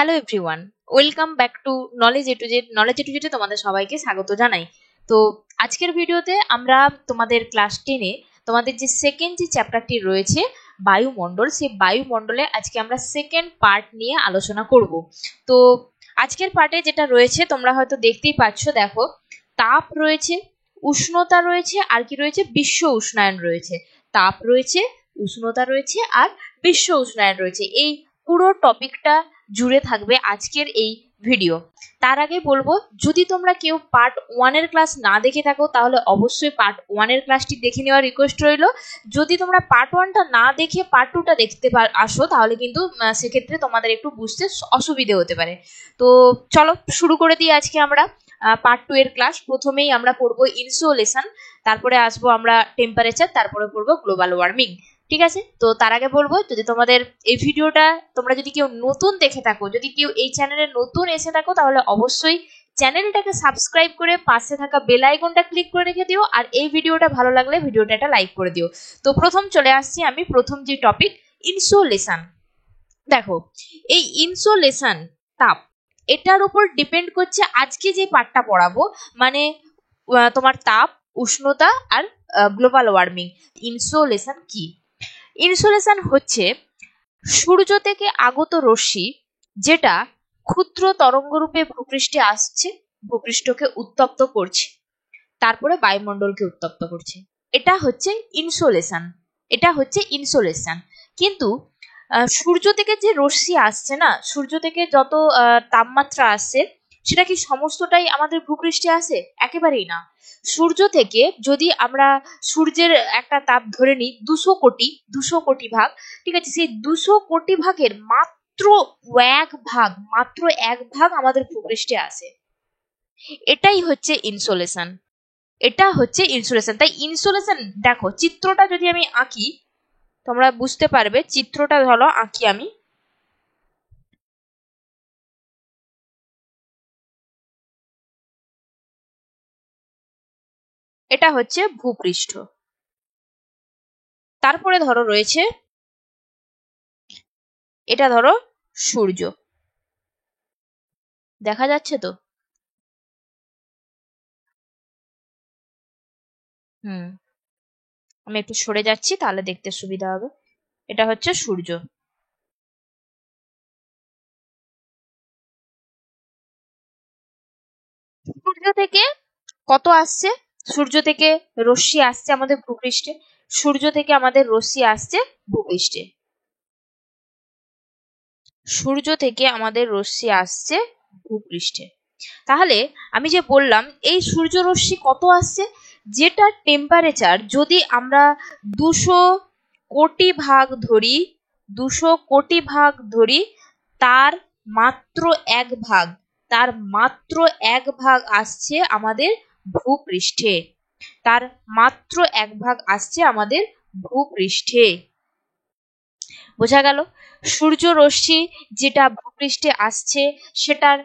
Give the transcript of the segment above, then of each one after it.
Hello everyone, welcome back to knowledge A to Z. Knowledge A to জেডে তোমাদের সবাইকে স্বাগত জানাই। তো আজকের ভিডিওতে আমরা তোমাদের ক্লাস 10-এ তোমাদের যে সেকেন্ড যে চ্যাপ্টারটি রয়েছে বায়ুমণ্ডল, সেই বায়ুমণ্ডলে আজকে আমরা সেকেন্ড পার্ট নিয়ে আলোচনা করব। তো আজকের পার্টে যেটা রয়েছে তোমরা হয়তো দেখতেই পাচ্ছ, দেখো তাপ রয়েছে, উষ্ণতা রয়েছে, আর কি রয়েছে, বিশ্ব উষ্ণায়ন রয়েছে। তাপ রয়েছে, উষ্ণতা রয়েছে, আর বিশ্ব উষ্ণায়ন রয়েছে। এই পুরো টপিকটা জুড়ে থাকবে আজকের এই ভিডিও। তার আগে বলবো, যদি তোমরা কেউ পার্ট 1 এর ক্লাস না দেখে থাকো তাহলে অবশ্যই পার্ট 1 এর ক্লাসটি দেখে নেওয়ার রিকোয়েস্ট রইল। যদি তোমরা পার্ট 1টা না দেখে পার্ট 2টা দেখতে আসো তাহলে কিন্তু সেক্ষেত্রে তোমাদের একটু বুঝতে অসুবিধে হতে পারে। তো চলো শুরু করে দিই আজকে আমরা পার্ট 2 এর ক্লাস। প্রথমেই আমরা পড়বো ইনসোলেশন, তারপরে আসবো আমরা টেম্পারেচার, তারপরে পড়বো গ্লোবাল ওয়ার্মিং। ঠিক আছে, তো তার আগে বলবো, যদি তোমাদের এই ভিডিওটা তোমরা যদি কেউ নতুন দেখে থাকো, যদি কেউ এই চ্যানেলে নতুন এসে থাকো তাহলে অবশ্যই চ্যানেলটাকে সাবস্ক্রাইব করে পাশে থাকা বেল আইকনটা ক্লিক করে রেখে দিও। আর এই ভিডিওটা ভালো লাগলে ভিডিওটা একটা লাইক করে দিও। তো প্রথম চলে আসছি আমি, প্রথম যে টপিক ইনসোলেশন। দেখো, এই ইনসোলেশন তাপ, এটার উপর ডিপেন্ড করছে আজকে যে পার্টটা পড়াবো, মানে তোমার তাপ, উষ্ণতা আর গ্লোবাল ওয়ার্মিং। ইনসোলেশন কি? ইনসোলেশন হচ্ছে সূর্য থেকে আগত রশ্মি, যেটা ক্ষুদ্র তরঙ্গরূপে ভূপৃষ্ঠে আসছে, ভূপৃষ্ঠকে উত্তপ্ত করছে, তারপরে বায়ুমণ্ডলকে উত্তপ্ত করছে। এটা হচ্ছে ইনসোলেশন, এটা হচ্ছে ইনসোলেশন। কিন্তু সূর্য থেকে যে রশ্মি আসছে না, সূর্য থেকে যত তাপমাত্রা আসছে, সেটা কি সমস্তটাই আমাদের ভূপৃষ্ঠে আসে? একেবারেই না। সূর্য থেকে যদি আমরা সূর্যের একটা তাপ ধরে নিই 200 কোটি ভাগ, ঠিক আছে, সেই 200 কোটি ভাগের মাত্র এক ভাগ আমাদের ভূপৃষ্ঠে আসে। এটাই হচ্ছে ইনসোলেশন, এটা হচ্ছে ইনসোলেশন। তাই ইনসোলেশন, দেখো চিত্রটা যদি আমি আঁকি তোমরা বুঝতে পারবে। চিত্রটা হলো আঁকি আমি, এটা হচ্ছে ভূপৃষ্ঠ, তারপরে ধরো রয়েছে, এটা ধরো সূর্য। দেখা যাচ্ছে তো? হুম, আমি একটু সরে যাচ্ছি তাহলে দেখতে সুবিধা হবে। এটা হচ্ছে সূর্য। সূর্য থেকে কত আসছে? সূর্য থেকে রশ্মি আসছে আমাদের ভূপৃষ্ঠে, সূর্য থেকে আমাদের রশ্মি আসছে ভূপৃষ্ঠে, সূর্য থেকে আমাদের রশ্মি আসছে ভূপৃষ্ঠে। তাহলে আমি যে বললাম এই সূর্য রশ্মি কত আসছে, যেটা টেম্পারেচার যদি আমরা 200 কোটি ভাগ ধরি, 200 কোটি ভাগ ধরি, তার মাত্র এক ভাগ, তার মাত্র এক ভাগ আসছে আমাদের ভূপৃষ্ঠে, তার মাত্র এক ভাগ আসছে আমাদের ভূপৃষ্ঠে। বোঝা গেল? সূর্য রশ্মি যেটা ভূপৃষ্ঠে আসছে, সেটার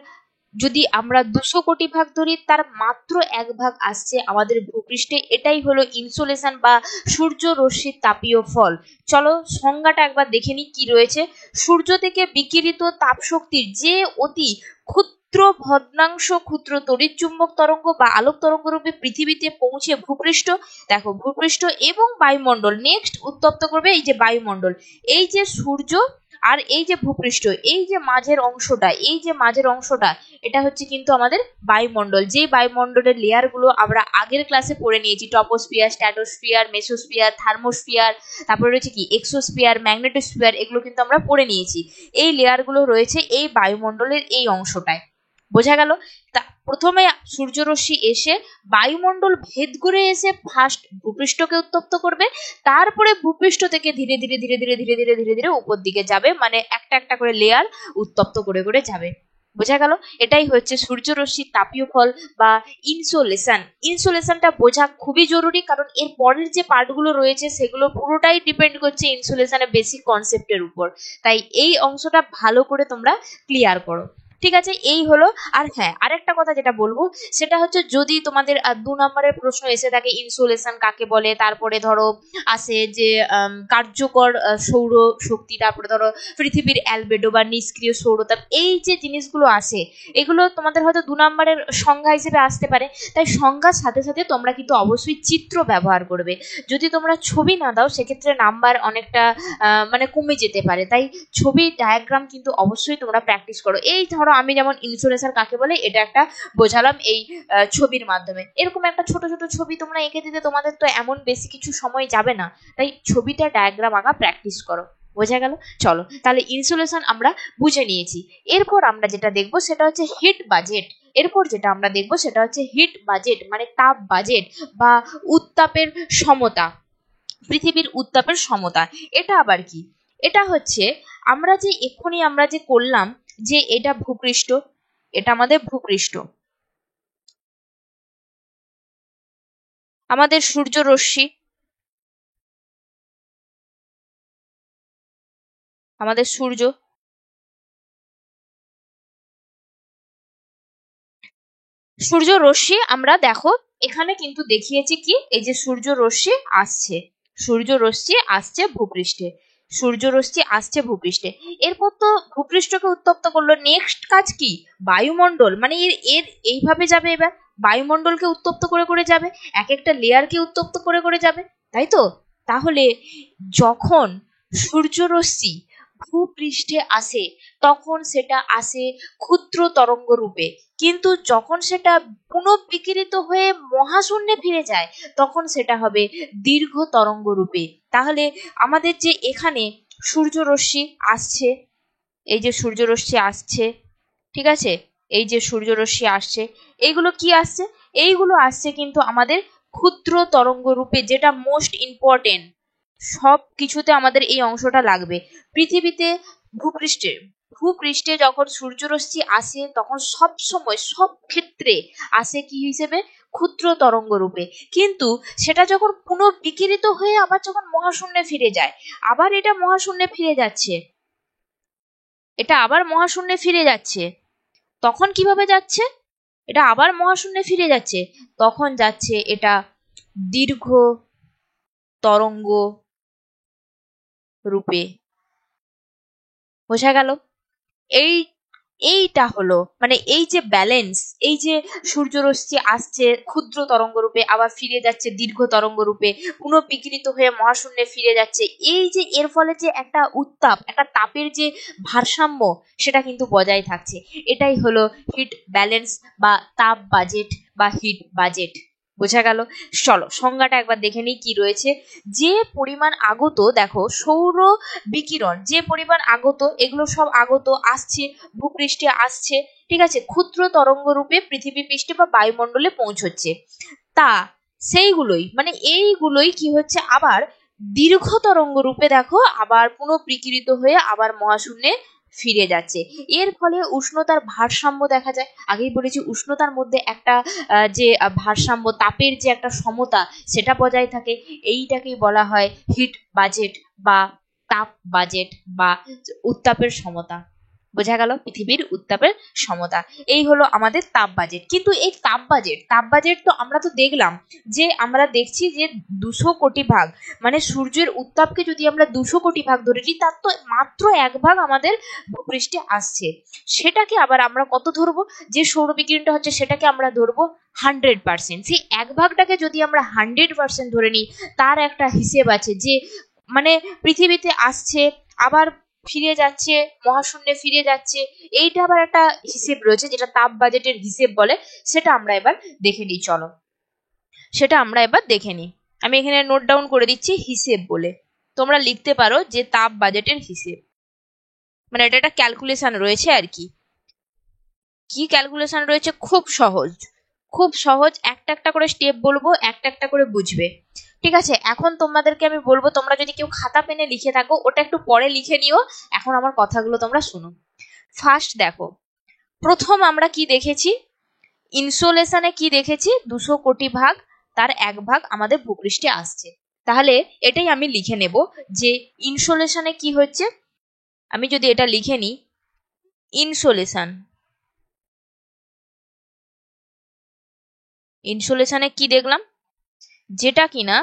যদি আমরা 200 কোটি ভাগ ধরি, তার মাত্র এক ভাগ আসছে আমাদের ভূপৃষ্ঠে। এটাই হলো ইনসোলেশন বা সূর্য রশ্মির তাপীয় ফল। চলো সংজ্ঞাটা একবার দেখে নিই কি রয়েছে। সূর্য থেকে বিকিরিত তাপ শক্তির যে অতি ক্ষুদ্র ভগ্নাংশ ক্ষুদ্র তড়িৎ চুম্বক তরঙ্গ বা আলোক তরঙ্গ রূপে পৃথিবীতে পৌঁছে ভূপৃষ্ঠ, দেখো ভূপৃষ্ঠ এবং বায়ুমণ্ডল নেক্সট উত্তপ্ত করবে এই যে বায়ুমণ্ডল। এই যে সূর্য আর এই যে ভূপৃষ্ঠ, এই যে মাঝের অংশটা, এই যে মাঝের অংশটা, এটা হচ্ছে কিন্তু আমাদের বায়ুমণ্ডল। যে বায়ুমণ্ডলের লেয়ার গুলো আমরা আগের ক্লাসে পড়ে নিয়েছি, টপোস্ফিয়ার, স্ট্র্যাটোস্ফিয়ার, মেসোস্ফিয়ার, থার্মোস্ফিয়ার, তারপরে রয়েছে কি এক্সোস্ফিয়ার, ম্যাগনেটোস্ফিয়ার, এগুলো কিন্তু আমরা পড়ে নিয়েছি। এই লেয়ার গুলো রয়েছে এই বায়ুমণ্ডলের এই অংশটায়। বোঝা গেল? তা প্রথমে সূর্যরশ্মি এসে বায়ুমণ্ডল ভেদ করে এসে ফার্স্ট ভূপৃষ্ঠকে উত্তপ্ত করবে, তারপরে ভূপৃষ্ঠ থেকে ধীরে ধীরে ধীরে ধীরে ধীরে ধীরে ধীরে ধীরে উপর দিকে যাবে, মানে একটা একটা করে লেয়ার উত্তপ্ত করে করে যাবে। বোঝা গেল? এটাই হচ্ছে সূর্যরশ্মির তাপীয় ফল বা ইনসোলেশন। ইনসোলেশনটা বোঝা খুবই জরুরি, কারণ এর পরের যে পার্টগুলো রয়েছে সেগুলো পুরোটাই ডিপেন্ড করছে ইনসোলেশনের বেসিক কনসেপ্টের উপর। তাই এই অংশটা ভালো করে তোমরা ক্লিয়ার করো। ঠিক আছে, এই হলো। আর হ্যাঁ, আরেকটা কথা যেটা বলবো সেটা হচ্ছে, যদি তোমাদের 2 নম্বরের প্রশ্ন এসে থাকে ইনসোলেশন কাকে বলে, তারপরে ধরো আসে যে কার্যকর সৌর শক্তি, তারপরে ধরো পৃথিবীর অ্যালবেডো বা নিষ্ক্রিয় সৌরতাপ, এই যে জিনিসগুলো আসে এগুলো তোমাদের হয়তো 2 নম্বরের সংজ্ঞা হিসেবে আসতে পারে। তাই সংজ্ঞার সাথে সাথে তোমরা কিন্তু অবশ্যই চিত্র ব্যবহার করবে। যদি তোমরা ছবি না দাও সেক্ষেত্রে নাম্বার অনেকটা মানে কমে যেতে পারে। তাই ছবি ডায়াগ্রাম কিন্তু অবশ্যই তোমরা প্র্যাকটিস করো। এই ধরো আমি যেমন ইনসুলেশন কাকে বলে এটা একটা বোঝালাম এই ছবির মাধ্যমে, এরকম একটা ছোট ছোট ছবি তোমরা এঁকে দিতে তোমাদের তো এমন বেশি কিছু সময় যাবে না। তাই ছবিটা ডায়াগ্রাম আঁকা প্র্যাকটিস করো। বোঝা গেল? চলো তাহলে ইনসুলেশন আমরা বুঝে নিয়েছি। এরপর আমরা যেটা দেখবো সেটা হচ্ছে হিট বাজেট। এরপর যেটা আমরা দেখবো সেটা হচ্ছে হিট বাজেট, মানে তাপ বাজেট বা উত্তাপের সমতা, পৃথিবীর উত্তাপের সমতা। এটা আবার কি? এটা হচ্ছে আমরা যে এক্ষুনি আমরা যে করলাম যে এটা ভূপৃষ্ঠ, এটা আমাদের ভূপৃষ্ঠ, আমাদের সূর্য রশ্মি, আমাদের সূর্য সূর্য রশ্মি আমরা দেখো এখানে কিন্তু দেখিয়েছি কি, এই যে সূর্য রশ্মি আসছে, সূর্য রশ্মি আসছে ভূপৃষ্ঠে, সূর্য রশ্মি আসছে ভূপৃষ্ঠে। এরপর তো ভূপৃষ্ঠকে উত্তপ্ত করলো, নেক্সট কাজ কি? বায়ুমণ্ডল, মানে এর এর এইভাবে যাবে, এবার বায়ুমণ্ডলকে উত্তপ্ত করে করে যাবে, এক একটা লেয়ারকে উত্তপ্ত করে করে যাবে, তাই তো? তাহলে যখন সূর্যরশ্মি ভূপৃষ্ঠে আসে তখন সেটা আসে ক্ষুদ্র তরঙ্গ রূপে, কিন্তু যখন সেটা পুনঃবিকিরিত হয়ে মহাশূন্যে ফিরে যায় তখন সেটা হবে দীর্ঘ তরঙ্গ রূপে। তাহলে আমাদের যে এখানে সূর্যরশ্মি আসছে, এই যে সূর্যরশ্মি আসছে, ঠিক আছে, এই যে সূর্যরশ্মি আসছে, এইগুলো কি আসছে? এইগুলো আসছে কিন্তু আমাদের ক্ষুদ্র তরঙ্গ রূপে, যেটা মোস্ট ইম্পর্টেন্ট। সব কিছুতে আমাদের এই অংশটা লাগবে। পৃথিবীতে ভূপৃষ্ঠে ভূপৃষ্ঠে যখন সূর্যরশ্মি আসে তখন সব সময় সব ক্ষেত্রে আসে কি হিসেবে? ক্ষুদ্র তরঙ্গ রূপে। কিন্তু সেটা যখন পুনঃবিকিরিত হয়ে আবার যখন মহাশূন্যে ফিরে যায়, আবার এটা মহাশূন্যে ফিরে যাচ্ছে, এটা আবার মহাশূন্যে ফিরে যাচ্ছে, তখন কিভাবে যাচ্ছে? এটা আবার মহাশূন্যে ফিরে যাচ্ছে, তখন যাচ্ছে এটা দীর্ঘ তরঙ্গ রূপে। বোঝা গেল? এই এইটা হলো মানে এই যে ব্যালেন্স, এই যে সূর্যরশ্মি আসছে ক্ষুদ্র তরঙ্গ রূপে, আবার ফিরে যাচ্ছে দীর্ঘ তরঙ্গ রূপে, পুনঃবিকিরিত হয়ে মহাশূন্যে ফিরে যাচ্ছে, এই যে এর ফলে যে একটা উত্তাপ, একটা তাপের যে ভারসাম্য সেটা কিন্তু বজায় থাকছে। এটাই হলো হিট ব্যালেন্স বা তাপ বাজেট বা হিট বাজেট। বোঝা গেল? চলো সংজ্ঞাটা একবার দেখে নিই কি রয়েছে। যে পরিমাণ আগত, দেখো সৌর বিকিরণ যে পরিমাণ আগত, এগুলো সব আগত আসছে ভূপৃষ্ঠে আসছে, ঠিক আছে, ক্ষুদ্র তরঙ্গ রূপে পৃথিবী পৃষ্ঠে বা বায়ুমণ্ডলে পৌঁছচ্ছে, তা সেইগুলোই মানে এইগুলোই কি হচ্ছে আবার দীর্ঘ তরঙ্গ রূপে দেখো আবার পুনঃবিকিরিত হয়ে আবার মহাশূন্যে ফিরে যাচ্ছে। এর ফলে উষ্ণতার ভারসাম্য দেখা যায়। আগেই বলেছি উষ্ণতার মধ্যে একটা যে ভারসাম্য, তাপের যে একটা সমতা সেটা বজায় থাকে। এইটাকেই বলা হয় হিট বাজেট বা তাপ বাজেট বা উত্তাপের সমতা। বোঝা গেল? পৃথিবীর উত্তাপের সমতা, এই হলো আমাদের তাপ বাজেট। কিন্তু এই তাপ বাজেট তো আমরা তো দেখলাম যে আমরা দেখছি যে 200 কোটি ভাগ, মানে সূর্যের উত্তাপকে যদি আমরা 200 কোটি ভাগ ধরে নিই তার তো মাত্র 1 ভাগ আমাদের ভূপৃষ্ঠে আসছে। সেটাকে আবার আমরা কত ধরবো? যে সৌর বিকিরণটা হচ্ছে সেটাকে আমরা ধরবো 100%। সেই 1 ভাগটাকে যদি আমরা 100% ধরে নিই, তার একটা হিসেব আছে যে মানে পৃথিবীতে আসছে আবার ফিরে যাচ্ছে, মহাশূন্যে ফিরে যাচ্ছে, এইটা আবার একটা হিসেব রয়েছে যেটা তাপ বাজেটের হিসেব বলে। সেটা আমরা এবার দেখে নিই, চলো সেটা আমরা এবার দেখে নিই। আমি এখানে নোট ডাউন করে দিচ্ছি হিসেব বলে, তোমরা লিখতে পারো যে তাপ বাজেটের হিসেব, মানে এটা একটা ক্যালকুলেশন রয়েছে আর কি। কি ক্যালকুলেশন রয়েছে? খুব সহজ, খুব সহজ, একটা একটা করে স্টেপ বলবো, একটা একটা করে বুঝবে, ঠিক আছে? এখন তোমাদেরকে আমি বলবো, তোমরা যদি কেউ খাতা পেনে লিখে থাকো ওটা একটু পরে লিখে নিও, এখন আমার কথাগুলো তোমরা শুনো। ফার্স্ট দেখো, প্রথম আমরা কি দেখেছি? ইনসোলেশনে কি দেখেছি? 200 কোটি ভাগ, তার 1 ভাগ আমাদের ভূপৃষ্ঠে আসছে। তাহলে এটাই আমি লিখে নেব যে ইনসোলেশনে কি হচ্ছে। আমি যদি এটা লিখে নিই, ইনসোলেশন ইনসোলেশনে কি দেখলাম, যেটা কিনা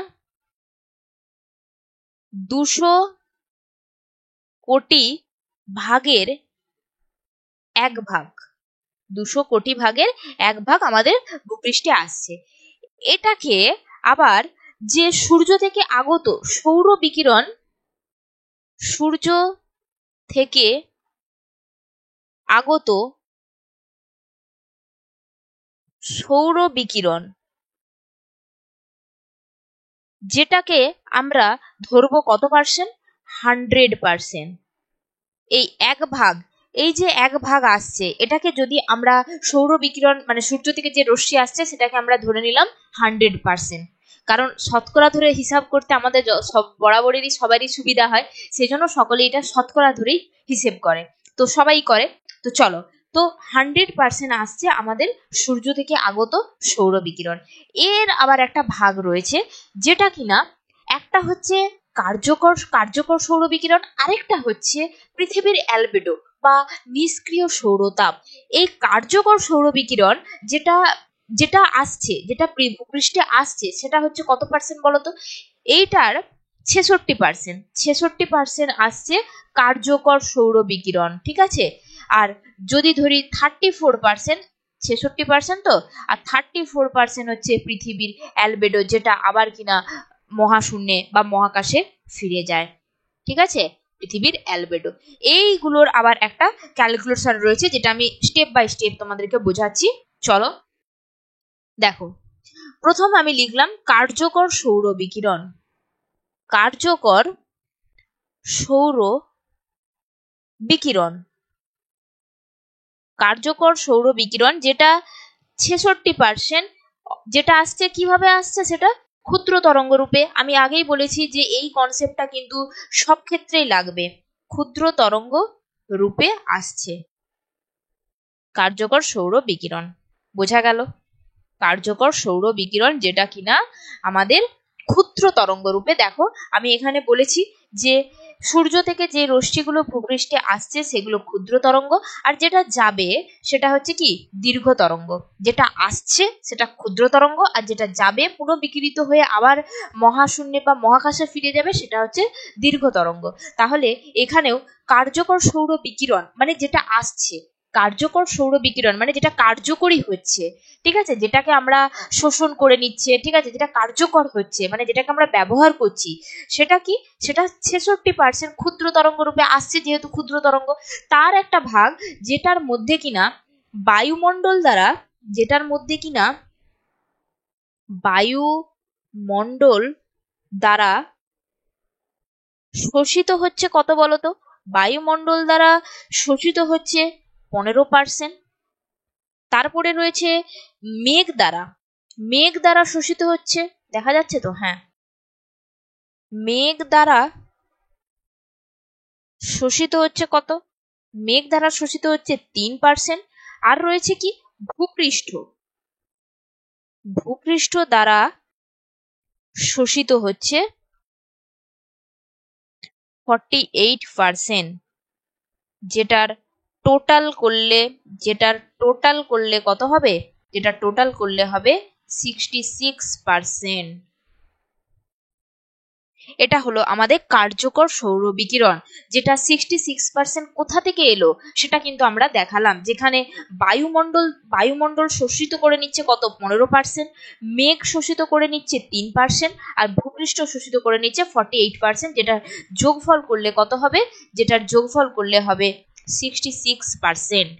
200 কোটি ভাগের 1 ভাগ, 200 কোটি ভাগের 1 ভাগ আমাদের ভূপৃষ্ঠে আসছে। এটাকে আবার যে সূর্য থেকে আগত সৌর বিকিরণ, সূর্য থেকে আগত সৌর বিকিরণ, যেটাকে আমরা ধরবো কত পার্সেন্ট, 100%। এই 1 ভাগ, এই যে 1 ভাগ আসছে, এটাকে যদি আমরা সৌর বিকিরণ মানে সূর্য থেকে যে রশ্মি আসছে সেটাকে আমরা ধরে নিলাম 100%। কারণ শতকরা ধরে হিসাব করতে আমাদের সব বরাবরেরই সবারই সুবিধা হয়, সেই জন্য সকলে এটা শতকরা ধরেই হিসেব করে, তো সবাই করে। তো চলো, তো 100% আসছে আমাদের সূর্য থেকে আগত সৌর বিকিরণ। এর আবার একটা ভাগ রয়েছে, যেটা কিনা একটা হচ্ছে কার্যকর সৌর বিকিরণ, আরেকটা হচ্ছে পৃথিবীর অ্যালবেডো বা নিষ্ক্রিয় সৌরতাপ। এই কার্যকর সৌর বিকিরণ যেটা যেটা আসছে, যেটা ভূপৃষ্ঠে আসছে, সেটা হচ্ছে কত পার্সেন্ট বলতো? এইটার 66% আসছে কার্যকর সৌর বিকিরণ, ঠিক আছে। আর যদি ধরি 34%, 66% তো, আর 34% হচ্ছে পৃথিবীর অ্যালবেডো, যেটা আবার কিনা মহাশূন্যে বা মহাকাশে ফিরে যায়, ঠিক আছে, পৃথিবীর অ্যালবেডো। এইগুলোর আবার একটা ক্যালকুলেশন রয়েছে, যেটা আমি স্টেপ বাই স্টেপ তোমাদেরকে বোঝাচ্ছি। চলো দেখো, প্রথম আমি লিখলাম কার্যকর সৌর বিকিরণ। কার্যকর সৌর বিকিরণ, কার্যকর সৌর বিকিরণ যেটা 66%, যেটা আসছে কিভাবে আসছে, সেটা ক্ষুদ্র তরঙ্গ রূপে। আমি আগেই বলেছি যে এই কনসেপ্টটা কিন্তু সব ক্ষেত্রেই লাগবে, ক্ষুদ্র তরঙ্গ রূপে আসছে কার্যকর সৌর বিকিরণ। বোঝা গেল? কার্যকর সৌর বিকিরণ যেটা কিনা আমাদের ক্ষুদ্র তরঙ্গ রূপে। দেখো আমি এখানে বলেছি যে সূর্য থেকে যে রশ্মিগুলো ভূপৃষ্ঠে আসছে সেগুলো ক্ষুদ্র তরঙ্গ, আর যেটা যাবে সেটা হচ্ছে কি দীর্ঘ তরঙ্গ। যেটা আসছে সেটা ক্ষুদ্র তরঙ্গ, আর যেটা যাবে পুনঃবিকিরিত হয়ে আবার মহাশূন্যে বা মহাকাশে ফিরে যাবে সেটা হচ্ছে দীর্ঘ তরঙ্গ। তাহলে এখানেও কার্যকর সৌর বিকিরণ মানে যেটা আসছে, কার্যকর সৌর বিকিরণ মানে যেটা কার্যকরী হচ্ছে, ঠিক আছে, যেটাকে আমরা শোষণ করে নিচ্ছে, ঠিক আছে, যেটা কার্যকর হচ্ছে মানে যেটাকে আমরা ব্যবহার করছি, সেটা কি, সেটা 66% ক্ষুদ্র তরঙ্গ রূপে আসছে। যেহেতু ক্ষুদ্র তরঙ্গ, তার একটা ভাগ যেটার মধ্যে কিনা বায়ুমণ্ডল দ্বারা, যেটার মধ্যে কিনা বায়ুমণ্ডল দ্বারা শোষিত হচ্ছে কত বলতো? বায়ুমণ্ডল দ্বারা শোষিত হচ্ছে 15%। তারপরে রয়েছে মেঘ দ্বারা, মেঘ দ্বারা শোষিত হচ্ছে, দেখা যাচ্ছে তো, হ্যাঁ, মেঘ দ্বারা শোষিত হচ্ছে কত? মেঘ দ্বারা শোষিত হচ্ছে 3%। আর রয়েছে কি ভূপৃষ্ঠ, ভূপৃষ্ঠ দ্বারা শোষিত হচ্ছে 48%। যেটার টোটাল করলে কত হবে? যেটা টোটাল করলে হবে 66%। এটা হলো আমাদের কার্যকর সৌর বিকিরণ, যেটা 66% কোথা থেকে এলো সেটা কিন্তু আমরা দেখালাম। যেখানে বায়ুমণ্ডল শোষিত করে নিচ্ছে কত? 15%, মেঘ শোষিত করে নিচ্ছে 3%, আর ভূপৃষ্ঠ শোষিত করে নিচ্ছে 48%। যেটা যোগফল করলে কত হবে? যেটার যোগফল করলে হবে 66%।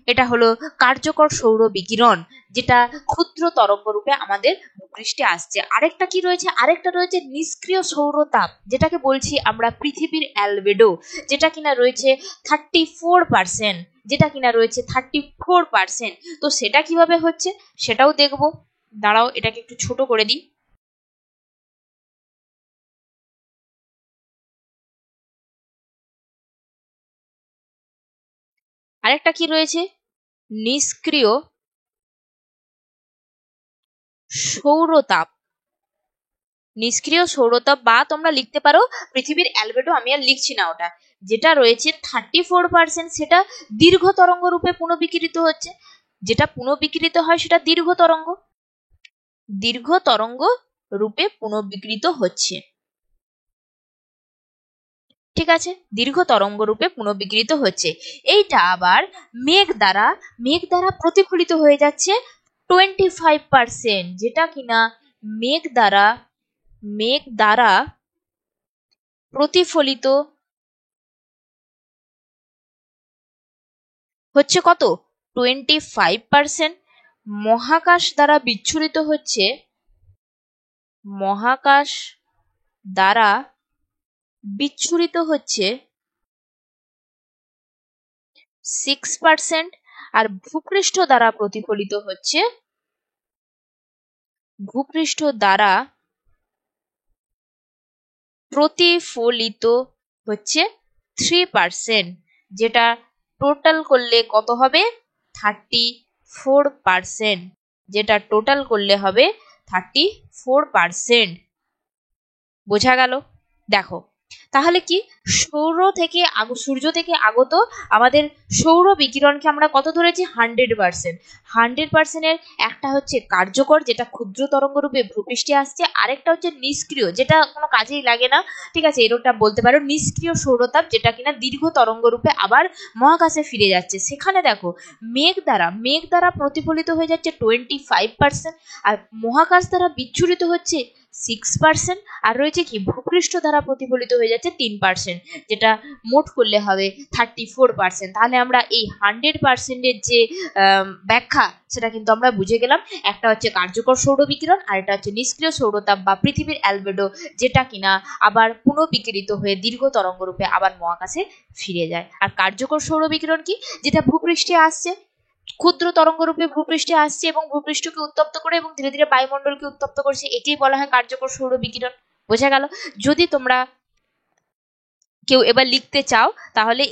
এটা হলো কার্যকর সৌর বিকিরণ, যেটা ক্ষুদ্র তরঙ্গ রূপে আমাদের ভূপৃষ্ঠে আসছে। আরেকটা কি রয়েছে? আরেকটা রয়েছে নিষ্ক্রিয় সৌরতাপ, যেটাকে বলছি আমরা পৃথিবীর অ্যালবেডো, যেটা কিনা রয়েছে 34%, যেটা কিনা রয়েছে 34%। তো সেটা কিভাবে হচ্ছে সেটাও দেখবো। দাঁড়াও, এটাকে একটু ছোট করে দিই। আরেকটা কি রয়েছে? নিষ্ক্রিয় সৌরতাপ, নিষ্ক্রিয় সৌরতাপ, বা তোমরা লিখতে পারো পৃথিবীর অ্যালবেডো, আমি আর লিখছি না ওটা। যেটা রয়েছে 34%, সেটা দীর্ঘ তরঙ্গ রূপে পুনঃবিকিরিত হচ্ছে। যেটা পুনঃবিকিরিত হয় সেটা দীর্ঘ তরঙ্গ। দীর্ঘ তরঙ্গ রূপে পুনর্বিকৃত হচ্ছে। ঠিক আছে, দীর্ঘ তরঙ্গ রূপে পুনর্বিকৃত হচ্ছে। এইটা আবার মেঘ দ্বারা প্রতিফলিত হয়ে যাচ্ছে 25%, যেটা কিনা মেঘ দ্বারা প্রতিফলিত হচ্ছে কত? 25%। মহাকাশ দ্বারা বিচ্ছুরিত হচ্ছে, মহাকাশ দ্বারা বিচ্ছুরিত হচ্ছে 6%। আর ভূপৃষ্ঠ দ্বারা প্রতিফলিত হচ্ছে, ভূপৃষ্ঠ দ্বারা প্রতিফলিত হচ্ছে 3%, যেটা টোটাল করলে কত হবে? 34%, যেটা টোটাল করলে হবে 34%। বোঝা গেল? দেখো তাহলে কি, সূর্য থেকে আগত আমাদের সৌর বিকিরণকে আমরা কত ধরেছি? 100%। 100%-এর একটা হচ্ছে কার্যকর, যেটা ক্ষুদ্র তরঙ্গ রূপে ভূপৃষ্ঠে আসছে, আরেকটা হচ্ছে নিষ্ক্রিয়, যেটা কোনো কাজেই লাগে না। ঠিক আছে, এরকমটা বলতে পারো নিষ্ক্রিয় সৌরতাপ, যেটা কিনা দীর্ঘ তরঙ্গ রূপে আবার মহাকাশে ফিরে যাচ্ছে। সেখানে দেখো মেঘ দ্বারা প্রতিফলিত হয়ে যাচ্ছে 25%, আর মহাকাশ দ্বারা বিচ্ছুরিত হচ্ছে 6%, আর রয়েছে কি ভূপৃষ্ঠ দ্বারা প্রতিফলিত হয়ে যাচ্ছে 3%, যেটা মোট করলে হবে 34%। তাহলে আমরা এই 100%-এর যে ব্যাখ্যা, সেটা কিন্তু আমরা বুঝে গেলাম। একটা হচ্ছে কার্যকর সৌর বিকিরণ, আর এটা হচ্ছে নিষ্ক্রিয় সৌরতাপ বা পৃথিবীর অ্যালবেডো, যেটা কিনা আবার পুনঃবিকিরিত হয়ে দীর্ঘ তরঙ্গ রূপে আবার মহাকাশে ফিরে যায়। আর কার্যকর সৌর বিকিরণ কি? যেটা ভূপৃষ্ঠে আসছে, ক্ষুদ্র তরঙ্গ রূপে ভূপৃষ্ঠে আসছে এবং ভূপৃষ্ঠকে উত্তপ্ত করে এবং ধীরে ধীরে বায়ুমণ্ডলকে উত্তপ্ত করছে, একেই বলা হয় কার্যকর সৌর বিকিরণ। বোঝা গেল? যদি তোমরা কেউ এবার লিখতে চাও তাহলে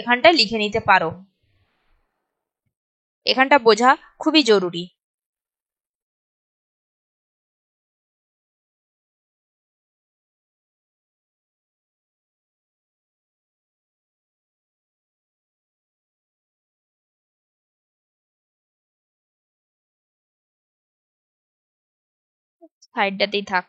এখানটা লিখে নিতে পারো। এখানটা বোঝা খুবই জরুরি। সাইডটাতেই থাক,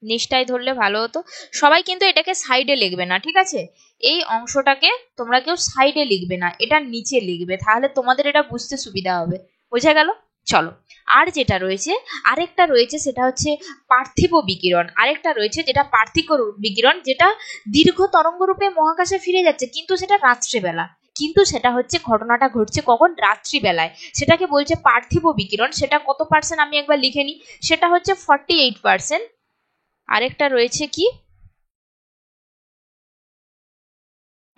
নিচটাই ধরলে ভালো হতো। সবাই কিন্তু এটাকে সাইডে লিখবে না, ঠিক আছে? এই অংশটাকে তোমরা কেউ সাইডে লিখবে না, এটা নিচে লিখবে, তাহলে তোমাদের এটা বুঝতে সুবিধা হবে। বোঝা গেল? চলো, আর যেটা রয়েছে, আরেকটা রয়েছে, সেটা হচ্ছে পার্থিব বিকিরণ। আরেকটা রয়েছে যেটা পার্থিব বিকিরণ, যেটা দীর্ঘ তরঙ্গ রূপে মহাকাশে ফিরে যাচ্ছে, কিন্তু সেটা রাত্রিবেলা। কিন্তু সেটা হচ্ছে, ঘটনাটা ঘটছে কখন? রাত্রিবেলায়। সেটাকে বলছে পার্থিব বিকিরণ। সেটা কত পার্সেন্ট আমি একবার লিখে নিই, সেটা হচ্ছে 48%। আরেকটা রয়েছে কি?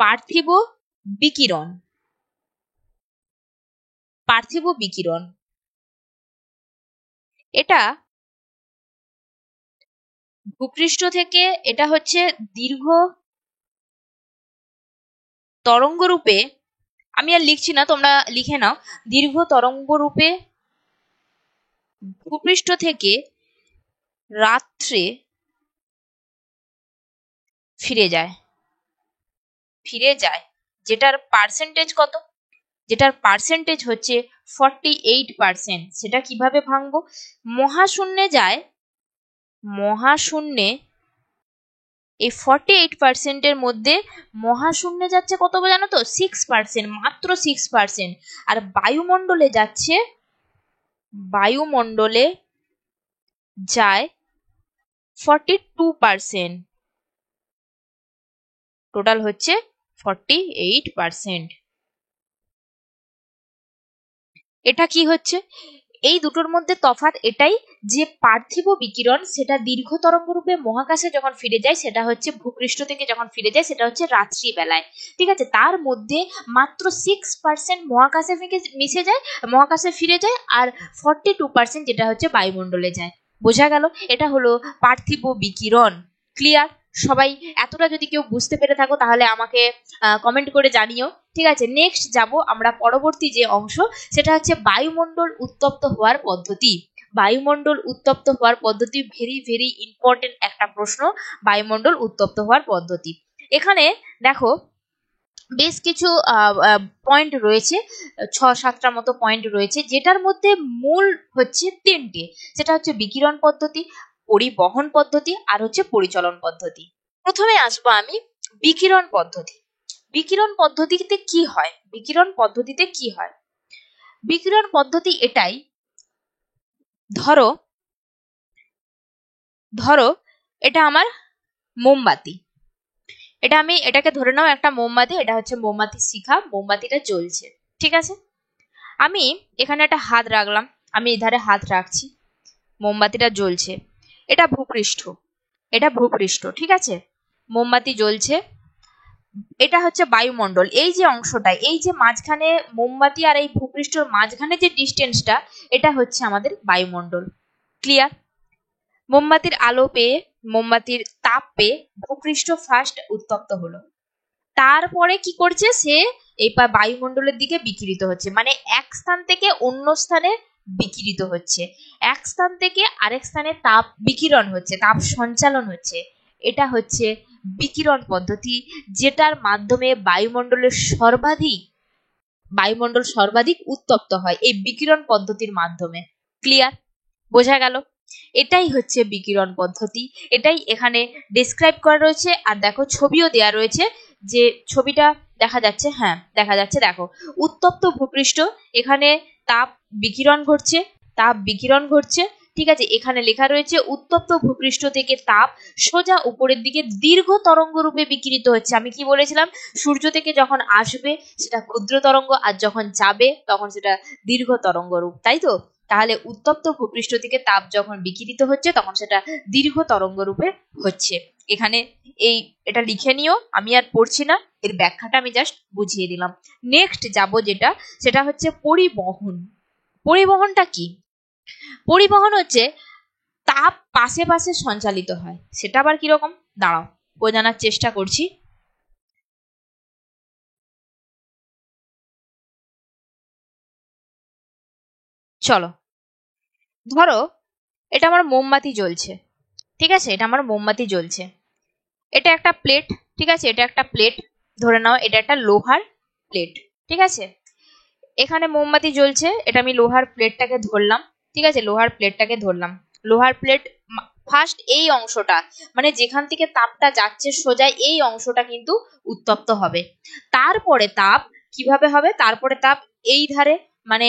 পার্থিব বিকিরণ। পার্থিব বিকিরণ এটা ভূপৃষ্ঠ থেকে, এটা হচ্ছে দীর্ঘ তরঙ্গ রূপে, আমি আর লিখছি না, তোমরা লিখে নাও। দীর্ঘ তরঙ্গ রূপে ভূপৃষ্ঠ থেকে রাত্রে ফিরে যায়, যেটার পার্সেন্টেজ কত? যেটার পার্সেন্টেজ হচ্ছে 48%। সেটা কিভাবে ভাঙবো? মহাশূন্যে যায়, মহাশূন্যে এই 48%-এর মধ্যে মহাশূন্যে যাচ্ছে কত জানো তো? 6%, মাত্র 6%। আর বায়ুমণ্ডলে যাচ্ছে, বায়ুমণ্ডলে যায় 42%। টোটাল হচ্ছে 48%। এটা কি হচ্ছে? এই দুটোর মধ্যে তফাৎ এটাই যে পার্থিব বিকিরণ সেটা দীর্ঘ তরঙ্গ রূপে মহাকাশে যখন ফিরে যায়, সেটা হচ্ছে ভূপৃষ্ঠ থেকে যখন ফিরে যায়, সেটা হচ্ছে রাত্রিবেলায়। ঠিক আছে, তার মধ্যে মাত্র 6% মহাকাশে মিশে যায়, মহাকাশে ফিরে যায়, আর 42% যেটা হচ্ছে বায়ুমণ্ডলে যায়। বোঝা গেল? এটা হলো পার্থিব বিকিরণ। ক্লিয়ার? সবাই এতটা যদি কেউ বুঝতে পেরে থাকো তাহলে আমাকে কমেন্ট করে জানিও। ঠিক আছে, নেক্সট যাব আমরা পরবর্তী যে অংশ, সেটা হচ্ছে বায়ুমণ্ডল উত্তপ্ত হওয়ার পদ্ধতি। বায়ুমণ্ডল উত্তপ্ত হওয়ার পদ্ধতি ভেরি ভেরি ইম্পর্টেন্ট একটা প্রশ্ন, বায়ুমণ্ডল উত্তপ্ত হওয়ার পদ্ধতি। এখানে দেখো, বেশ কিছু পয়েন্ট রয়েছে, 6-7টা মতো পয়েন্ট রয়েছে, যেটার মধ্যে মূল হচ্ছে 3টে। সেটা হচ্ছে বিকিরণ পদ্ধতি, পরিবহন পদ্ধতি আর হচ্ছে পরিচলন পদ্ধতি। প্রথমে আসবো আমি বিকিরণ পদ্ধতি। বিকিরণ পদ্ধতিতে কি হয়? বিকিরণ পদ্ধতিতে কি হয়? বিকিরণ পদ্ধতি এটাই, ধরো এটা আমার মোমবাতি, এটাকে ধরে নাও একটা মোমবাতি, এটা হচ্ছে মোমবাতির শিখা, মোমবাতিটা জ্বলছে, ঠিক আছে। আমি এখানে একটা হাত রাখলাম, আমি এধারে হাত রাখছি, মোমবাতিটা জ্বলছে, এটা ভূপৃষ্ঠ, ঠিক আছে। মোমবাতি জ্বলছে, এটা হচ্ছে বায়ুমণ্ডল। এই যে অংশটা, এই যে মাঝখানে মোমবাতি আর এই ভূপৃষ্ঠের মাঝখানে যে ডিস্টেন্সটা, এটা হচ্ছে আমাদের বায়ুমণ্ডল। ক্লিয়ার? মোমবাতির আলো পেয়ে, মোমবাতির তাপ পেয়ে ভূপৃষ্ঠ ফার্স্ট উত্তপ্ত হলো, তারপরে কি করছে সে এই বায়ুমণ্ডলের দিকে বিকিরিত হচ্ছে, মানে এক স্থান থেকে অন্য স্থানে বিকিরিত হচ্ছে, এক স্থান থেকে আরেক স্থানে তাপ বিকিরণ হচ্ছে, তাপ সঞ্চালন হচ্ছে। এটা হচ্ছে বিকিরণ পদ্ধতি, যেটার মাধ্যমে বায়ুমণ্ডল সর্বাধিক উত্তপ্ত হয় এই বিকিরণ পদ্ধতির মাধ্যমে। ক্লিয়ার? বোঝা গেল? এটাই হচ্ছে বিকিরণ পদ্ধতি, এটাই এখানে ডেসক্রাইব করা রয়েছে। আর দেখো ছবিও দেয়া রয়েছে, যে ছবিটা দেখা যাচ্ছে, হ্যাঁ দেখা যাচ্ছে, দেখো উত্তপ্ত ভূপৃষ্ঠ, এখানে তাপ বিকিরণ ঘটছে, ঠিক আছে। এখানে লেখা রয়েছে উত্তপ্ত ভূপৃষ্ঠ থেকে তাপ সোজা উপরের দিকে দীর্ঘ তরঙ্গ রূপে বিকিরিত হচ্ছে। আমি কি বলেছিলাম? সূর্য থেকে যখন আসবে সেটা ক্ষুদ্র তরঙ্গ, আর যখন যাবে তখন সেটা দীর্ঘ তরঙ্গ রূপ, তাই তো? তাহলে উত্তপ্ত ভূপৃষ্ঠ থেকে তাপ যখন বিকিরিত হচ্ছে তখন সেটা দীর্ঘ তরঙ্গ রূপে হচ্ছে। এখানে এটা লিখে নিও, আমি আর পড়ছি না, এর ব্যাখ্যাটা আমি জাস্ট বুঝিয়ে দিলাম। নেক্সট যাব যেটা, সেটা হচ্ছে পরিবহন। পরিবহনটা কি? পরিবহন হচ্ছে তাপ পাশে পাশে সঞ্চালিত হয়। সেটা আবার কিরকম? দাঁড়াও, বোঝানোর চেষ্টা করছি। চলো, ধরো এটা আমার মোমবাতি জ্বলছে, ঠিক আছে, এটা আমার মোমবাতি জ্বলছে, এটা একটা প্লেট, ঠিক আছে, এটা একটা প্লেট, ধরে নাও এটা একটা লোহার প্লেট, ঠিক আছে। এখানে মোমবাতি জ্বলছে, এটা আমি লোহার প্লেটটাকে ধরলাম, ঠিক আছে, লোহার প্লেট ফার্স্ট এই অংশটা, মানে যেখান থেকে তাপটা যাচ্ছে সোজা এই অংশটা কিন্তু উত্তপ্ত হবে। তারপরে তাপ কিভাবে হবে? তারপরে তাপ এই ধারে, মানে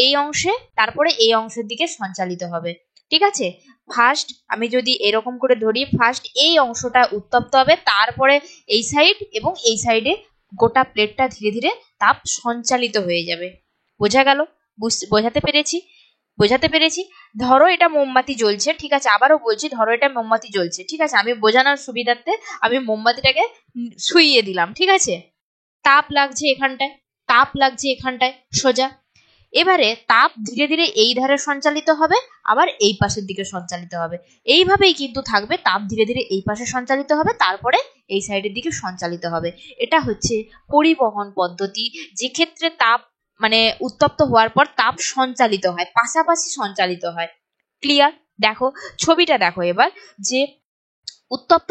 এই অংশে, তারপরে এই অংশের দিকে সঞ্চালিত হবে, ঠিক আছে। ফার্স্ট আমি যদি এরকম করে ধরি, ফার্স্ট এই অংশটা উত্তপ্ত হবে, তারপরে এই সাইড এবং এই সাইডে গোটা প্লেটটা ধীরে ধীরে তাপ সঞ্চালিত হয়ে যাবে। বোঝা গেল? বোঝাতে পেরেছি? ধরো এটা মোমবাতি জ্বলছে, ঠিক আছে, আবারও বলছি, ধরো এটা মোমবাতি জ্বলছে, ঠিক আছে, আমি বোঝানোর সুবিধার্থে আমি মোমবাতিটাকে শুইয়ে দিলাম, ঠিক আছে। তাপ লাগছে এখানটায় সোজা। এবারে তাপ ধীরে ধীরে এই ধারে সঞ্চালিত হবে, আবার এই পাশের দিকে সঞ্চালিত হবে, এইভাবেই কিন্তু থাকবে, তাপ ধীরে ধীরে এই পাশে সঞ্চালিত হবে, তারপরে এই সাইডের দিকে সঞ্চালিত হবে। এটা হচ্ছে পরিবহন পদ্ধতি, যে ক্ষেত্রে তাপ, মানে উত্তপ্ত হওয়ার পর তাপ সঞ্চালিত হয়, পাশাপাশি সঞ্চালিত হয়। ক্লিয়ার? দেখো ছবিটা দেখো এবার, যে উত্তপ্ত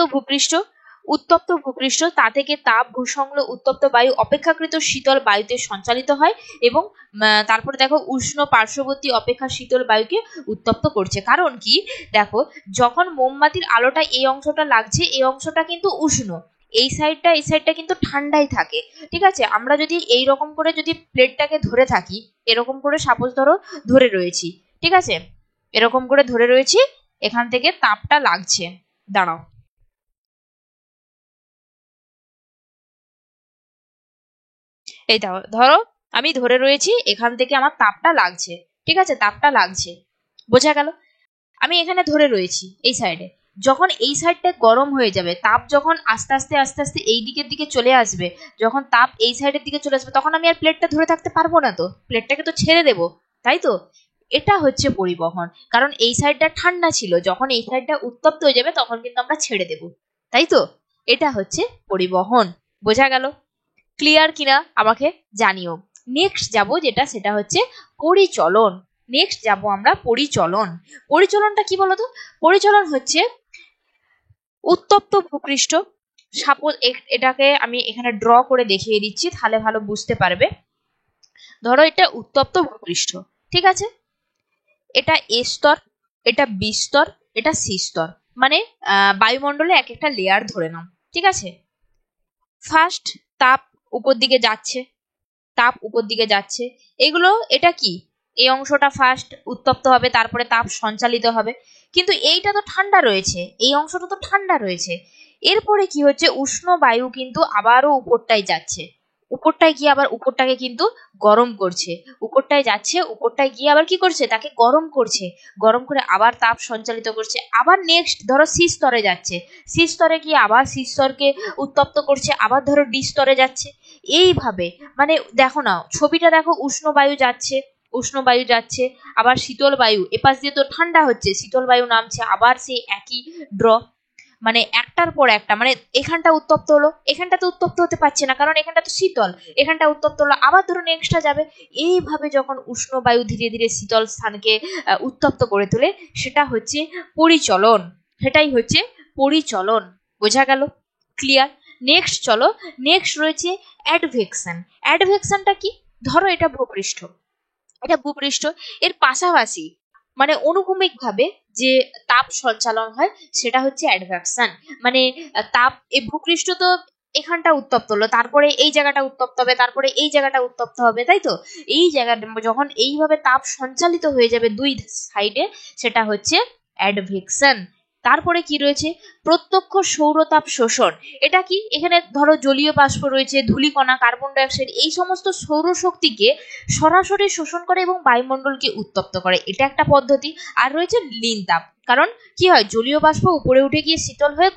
ভূপৃষ্ঠ তা থেকে তাপ ভূসংলগ্ন উত্তপ্ত বায়ু অপেক্ষাকৃত শীতল বায়ুতে সঞ্চালিত হয়, এবং তারপরে দেখো উষ্ণ পার্শ্ববর্তী অপেক্ষা শীতল বায়ুকে উত্তপ্ত করছে। কারণ কি? দেখো যখন মোমবাতির আলোটা এই অংশটা লাগছে, এই অংশটা কিন্তু উষ্ণ, এই সাইডটা কিন্তু ঠান্ডাই থাকে, ঠিক আছে। আমরা যদি এই রকম করে যদি প্লেটটাকে ধরে থাকি, এরকম করে সাপোজ ধরো ধরে রয়েছি, ঠিক আছে, এরকম করে ধরে রয়েছি, এখান থেকে তাপটা লাগছে, দাঁড়াও, এই ধরো আমি ধরে রয়েছি, এখান থেকে আমার তাপটা লাগছে, ঠিক আছে, তাপটা লাগছে, বোঝা গেল? আমি এখানে ধরে রয়েছি এই সাইডে, যখন এই সাইডটা গরম হয়ে যাবে, তাপ যখন আস্তে আস্তে আস্তে আস্তে এই দিকের দিকে চলে আসবে, যখন তাপ এই সাইডের দিকে চলে আসবে, তখন আমি আর প্লেটটা ধরে থাকতে পারবো না, তো প্লেটটাকে তো ছেড়ে দেবো, তাই তো? এটা হচ্ছে পরিবহন, কারণ এই সাইডটা ঠান্ডা ছিল, যখন এই সাইডটা উত্তপ্ত হয়ে যাবে তখন কিন্তু আমরা ছেড়ে দেবো, তাই তো? এটা হচ্ছে পরিবহন। বোঝা গেল? ক্লিয়ার কিনা আমাকে জানিও। নেক্সট যাব যেটা, সেটা হচ্ছে পরিচলন। নেক্সট যাব আমরা পরিচলন। পরিচলনটা কি বলতো? পরিচলন হচ্ছে উত্তপ্ত ভূপৃষ্ঠ সাপোজ এটাকে আমি এখানে ড্র করে দেখিয়ে দিচ্ছি, তাহলে ভালো বুঝতে পারবে। ধরো এটা উত্তপ্ত ভূপৃষ্ঠ, ঠিক আছে, এটা এ স্তর, এটা বি স্তর, এটা সি স্তর, মানে বায়ুমণ্ডলে এক একটা লেয়ার ধরে নাও, ঠিক আছে। ফার্স্ট তাপ উপর দিকে যাচ্ছে, তাপ উপর দিকে যাচ্ছে, এগুলো এটা কি, এই অংশটা ফার্স্ট উত্তপ্ত হবে, তারপরে তাপ সঞ্চালিত হবে, কিন্তু এইটা তো ঠান্ডা রয়েছে, এই অংশটা তো ঠান্ডা রয়েছে। এরপরে কি হচ্ছে, উষ্ণ বায়ু কিন্তু আবারও উপরটায় যাচ্ছে, উপরটায় গিয়ে আবার উপরটাকে কিন্তু গরম করছে, উপরটায় যাচ্ছে, উপরটায় গিয়ে আবার কি করছে, তাকে গরম করছে, গরম করে আবার তাপ সঞ্চালিত করছে, আবার নেক্সট ধরো সি স্তরে যাচ্ছে, সি স্তরে গিয়ে আবার সি স্তরকে উত্তপ্ত করছে, আবার ধরো ডি স্তরে যাচ্ছে, এইভাবে। মানে দেখো না ছবিটা দেখো, উষ্ণ বায়ু যাচ্ছে, উষ্ণ বায়ু যাচ্ছে, আবার শীতল বায়ু, এপাশ দিয়ে তো ঠান্ডা হচ্ছে, শীতল বায়ু নামছে, আবার সেই একই ড্র, মানে একটার পর একটা, মানে এখানটা উত্তপ্ত হলো, এখানটা তো উত্তপ্ত হতে পারছে না, কারণ এখানটা তো শীতল, এখানটা উত্তপ্ত হলো, আবার ধরো নেক্সটটা যাবে। এইভাবে যখন উষ্ণ বায়ু ধীরে ধীরে শীতল স্থানকে উত্তপ্ত করে তোলে, সেটা হচ্ছে পরিচলন, সেটাই হচ্ছে পরিচলন। বোঝা গেল? ক্লিয়ার? নেক্সট চলো, নেক্সট রয়েছে অ্যাডভেকশন। অ্যাডভেকশনটা কি? ধরো এটা ভূপৃষ্ঠ, এটা ভূপৃষ্ঠ, এর পাশাপাশি মানে অনুভূমিক ভাবে যে তাপ সঞ্চালন হয়, সেটা হচ্ছে অ্যাডভেকশন। মানে তাপ, এই ভূপৃষ্ঠ তো এখানটা উত্তপ্ত হলো, তারপরে এই জায়গাটা উত্তপ্ত হবে, তারপরে এই জায়গাটা উত্তপ্ত হবে, তাই তো? এই জায়গাটা যখন এইভাবে তাপ সঞ্চালিত হয়ে যাবে দুই সাইডে, সেটা হচ্ছে অ্যাডভেকশন। তারপরে কি রয়েছে, প্রত্যক্ষ সৌরতাপ শোষণ। এটা কি, এখানে ধরো জলীয় বাষ্প রয়েছে, ধূলিকণা, কার্বন ডাইঅক্সাইড, এই সমস্ত সৌরশক্তিকে সরাসরি শোষণ করে এবং বায়ুমণ্ডলকে উত্তপ্ত করে, এটা একটা পদ্ধতি। আর রয়েছে লীন তাপ, কারণ কি হয়, জলীয় বাষ্প উপরে উঠে গিয়ে শীতল হয়ে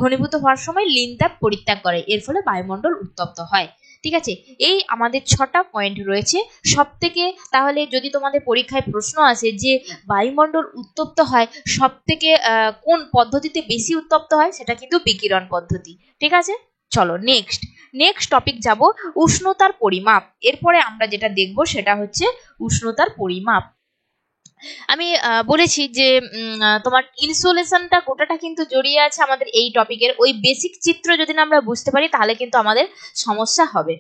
ঘনীভূত হওয়ার সময় লীন তাপ পরিত্যাগ করে, এর ফলে বায়ুমণ্ডল উত্তপ্ত হয়। ঠিক আছে, এই আমাদের 6টা পয়েন্ট রয়েছে সব থেকে। তাহলে যদি তোমাদের পরীক্ষায় প্রশ্ন আসে যে বায়ুমণ্ডল উত্তপ্ত হয় সব থেকে কোন পদ্ধতিতে বেশি উত্তপ্ত হয়, সেটা কিন্তু বিকিরণ পদ্ধতি। ঠিক আছে, চলো নেক্সট নেক্সট টপিক যাব, উষ্ণতার পরিমাপ। এরপরে আমরা যেটা দেখব সেটা হচ্ছে উষ্ণতার পরিমাপ। আমি বলেছি যে তোমার ইনসোলেশনটা গোটাটা কিন্তু জড়িয়ে আছে আমাদের এই টপিকের, ওই বেসিক চিত্র যদি না আমরা বুঝতে পারি তাহলে কিন্তু আমাদের সমস্যা হবে।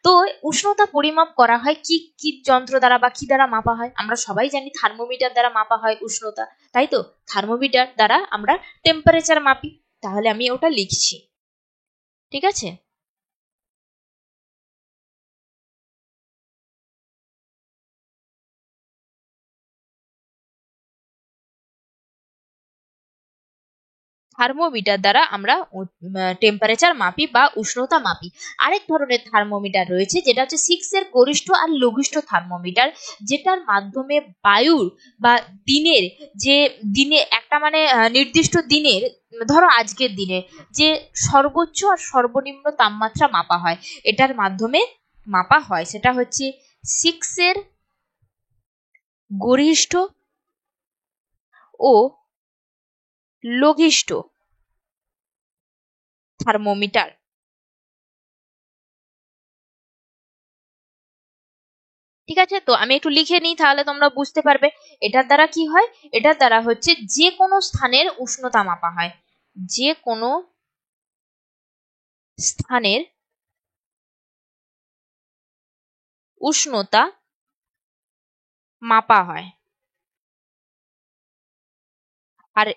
তো উষ্ণতা পরিমাপ করা হয় কি কি যন্ত্র দ্বারা বা কি দ্বারা মাপা হয়? আমরা সবাই জানি থার্মোমিটার দ্বারা মাপা হয় উষ্ণতা, তাই তো? থার্মোমিটার দ্বারা আমরা টেম্পারেচার মাপি। তাহলে আমি ওটা লিখছি, ঠিক আছে। থার্মোমিটার দ্বারা আমরা টেম্পারেচার মাপি বা উষ্ণতা মাপি। আরেক ধরনের থার্মোমিটার রয়েছে, যেটা হচ্ছে 6 এর গরিষ্ঠ আর লঘিষ্ঠ থার্মোমিটার, যেটার মাধ্যমে বায়ুর বা দিনের যে দিনে একটা মানে নির্দিষ্ট দিনের, ধরো আজকের দিনে যে সর্বোচ্চ আর সর্বনিম্ন তাপমাত্রা মাপা হয়, এটার মাধ্যমে মাপা হয়। সেটা হচ্ছে 6 এর গরিষ্ঠ ও লঘিষ্ঠ থার্মোমিটার। ঠিক আছে, তো আমি একটু লিখে নিই তাহলে তোমরা বুঝতে পারবে। এটার দ্বারা কি হয়, এটার দ্বারা হচ্ছে যে কোনো স্থানের উষ্ণতা মাপা হয়, যে কোনো স্থানের উষ্ণতা মাপা হয়। আর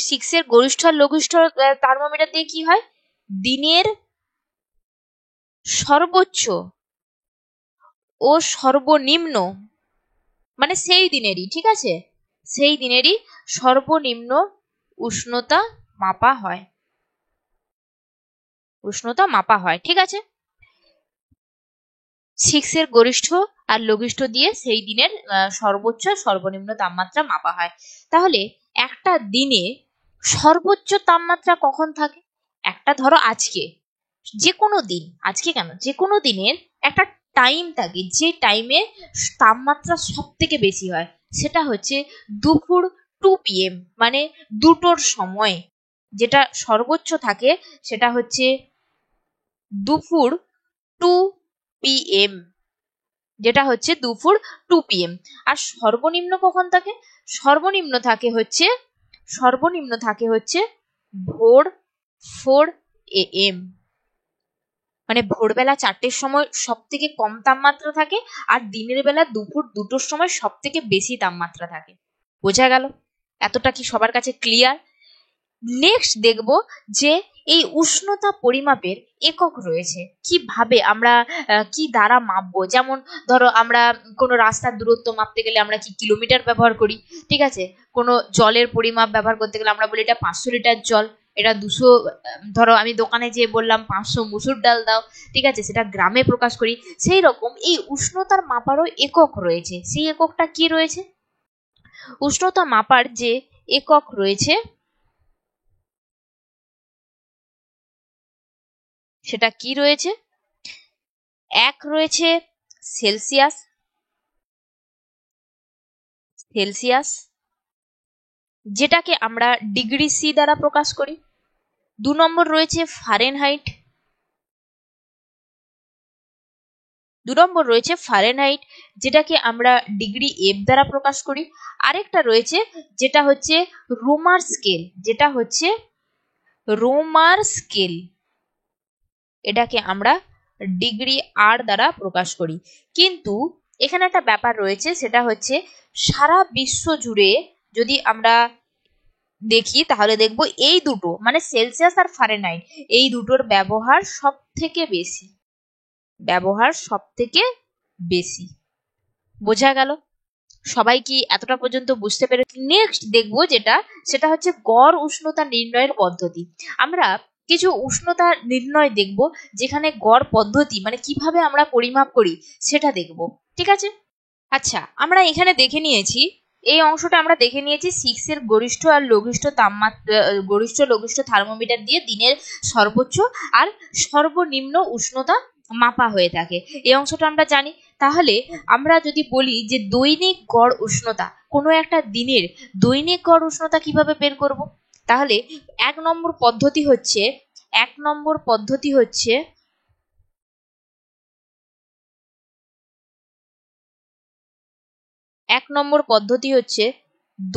6 এর গরিষ্ঠ আর লঘিষ্ঠ থার্মোমিটার দিয়ে কি হয়, দিনের সর্বোচ্চ ও সর্বনিম্ন, মানে সেই দিনেরই, ঠিক আছে, সেই দিনেরই সর্বনিম্ন উষ্ণতা মাপা হয়, উষ্ণতা মাপা হয়। ঠিক আছে, 6 এর গরিষ্ঠ আর লঘিষ্ঠ দিয়ে সেই দিনের সর্বোচ্চ সর্বনিম্ন তাপমাত্রা মাপা হয়। তাহলে একটা দিনে সর্বোচ্চ তাপমাত্রা কখন থাকে? একটা ধরো আজকে, যে কোনো দিন, আজকে কেন, যে কোনো দিনের একটা টাইম থাকে, যে টাইমে তাপমাত্রা সব থেকে বেশি হয়, সেটা হচ্ছে দুপুর 2 PM, মানে দুটোর সময় যেটা সর্বোচ্চ থাকে, সেটা হচ্ছে দুপুর 2 PM, যেটা হচ্ছে দুপুর 2 PM। আর সর্বনিম্ন কখন থাকে? সর্বনিম্ন থাকে হচ্ছে ভোর 4 AM, মানে ভোরবেলা 4টের সময় সব থেকে কম তাপমাত্রা থাকে, আর দিনের বেলা দুপুর 2টোর সময় সব থেকে বেশি তাপমাত্রা থাকে। বোঝা গেল? এতটা কি সবার কাছে ক্লিয়ার? নেক্সট দেখব যে এই উষ্ণতা পরিমাপের একক রয়েছে, কিভাবে আমরা কি দ্বারা মাপবো। যেমন ধরো আমরা কোনো রাস্তার দূরত্ব মাপতে গেলে আমরা কি কিলোমিটার ব্যবহার করি, ঠিক আছে। কোনো জলের পরিমাপ ব্যবহার করতে গেলে আমরা বলি এটা 500 লিটার জল, এটা 200, ধরো আমি দোকানে যেয়ে বললাম 500 মুসুর ডাল দাও, ঠিক আছে, সেটা গ্রামে প্রকাশ করি। সেই রকম এই উষ্ণতার মাপারও একক রয়েছে। সেই এককটা কি রয়েছে? উষ্ণতা মাপার যে একক রয়েছে সেটা কি রয়েছে? এক রয়েছে সেলসিয়াস, যেটাকে আমরা ডিগ্রি সি দ্বারা প্রকাশ করি। 2 নম্বর রয়েছে ফারেনহাইট, যেটাকে আমরা ডিগ্রি এফ দ্বারা প্রকাশ করি। আরেকটা রয়েছে যেটা হচ্ছে রোমার স্কেল, এটাকে আমরা ডিগ্রি আর দ্বারা প্রকাশ করি। কিন্তু এখানে একটা ব্যাপার রয়েছে, সেটা হচ্ছে সারা বিশ্ব জুড়ে যদি আমরা দেখি তাহলে দেখব এই দুটো মানে সেলসিয়াস আর ফারেনহাইট, এই দুটোর ব্যবহার সব থেকে বেশি। বোঝা গেল? সবাই কি এতটা পর্যন্ত বুঝতে পেরেছি? নেক্সট দেখবো সেটা হচ্ছে গড় উষ্ণতা নির্ণয়ের পদ্ধতি। আমরা কিছু উষ্ণতা নির্ণয় দেখব, যেখানে গড় পদ্ধতি মানে কিভাবে আমরা পরিমাপ করি সেটা দেখব, ঠিক আছে। আচ্ছা, আমরা এখানে দেখে নিয়েছি, এই অংশটা আমরা দেখে নিয়েছি 6 এর গরিষ্ঠ আর লঘিষ্ঠ তাপমাত্রা, গরিষ্ঠ লঘিষ্ঠ থার্মোমিটার দিয়ে দিনের সর্বোচ্চ আর সর্বনিম্ন উষ্ণতা মাপা হয়ে থাকে। এই অংশটা আমরা জানি। তাহলে আমরা যদি বলি যে দৈনিক গড় উষ্ণতা, কোনো একটা দিনের দৈনিক গড় উষ্ণতা কিভাবে বের করব, তাহলে এক নম্বর পদ্ধতি হচ্ছে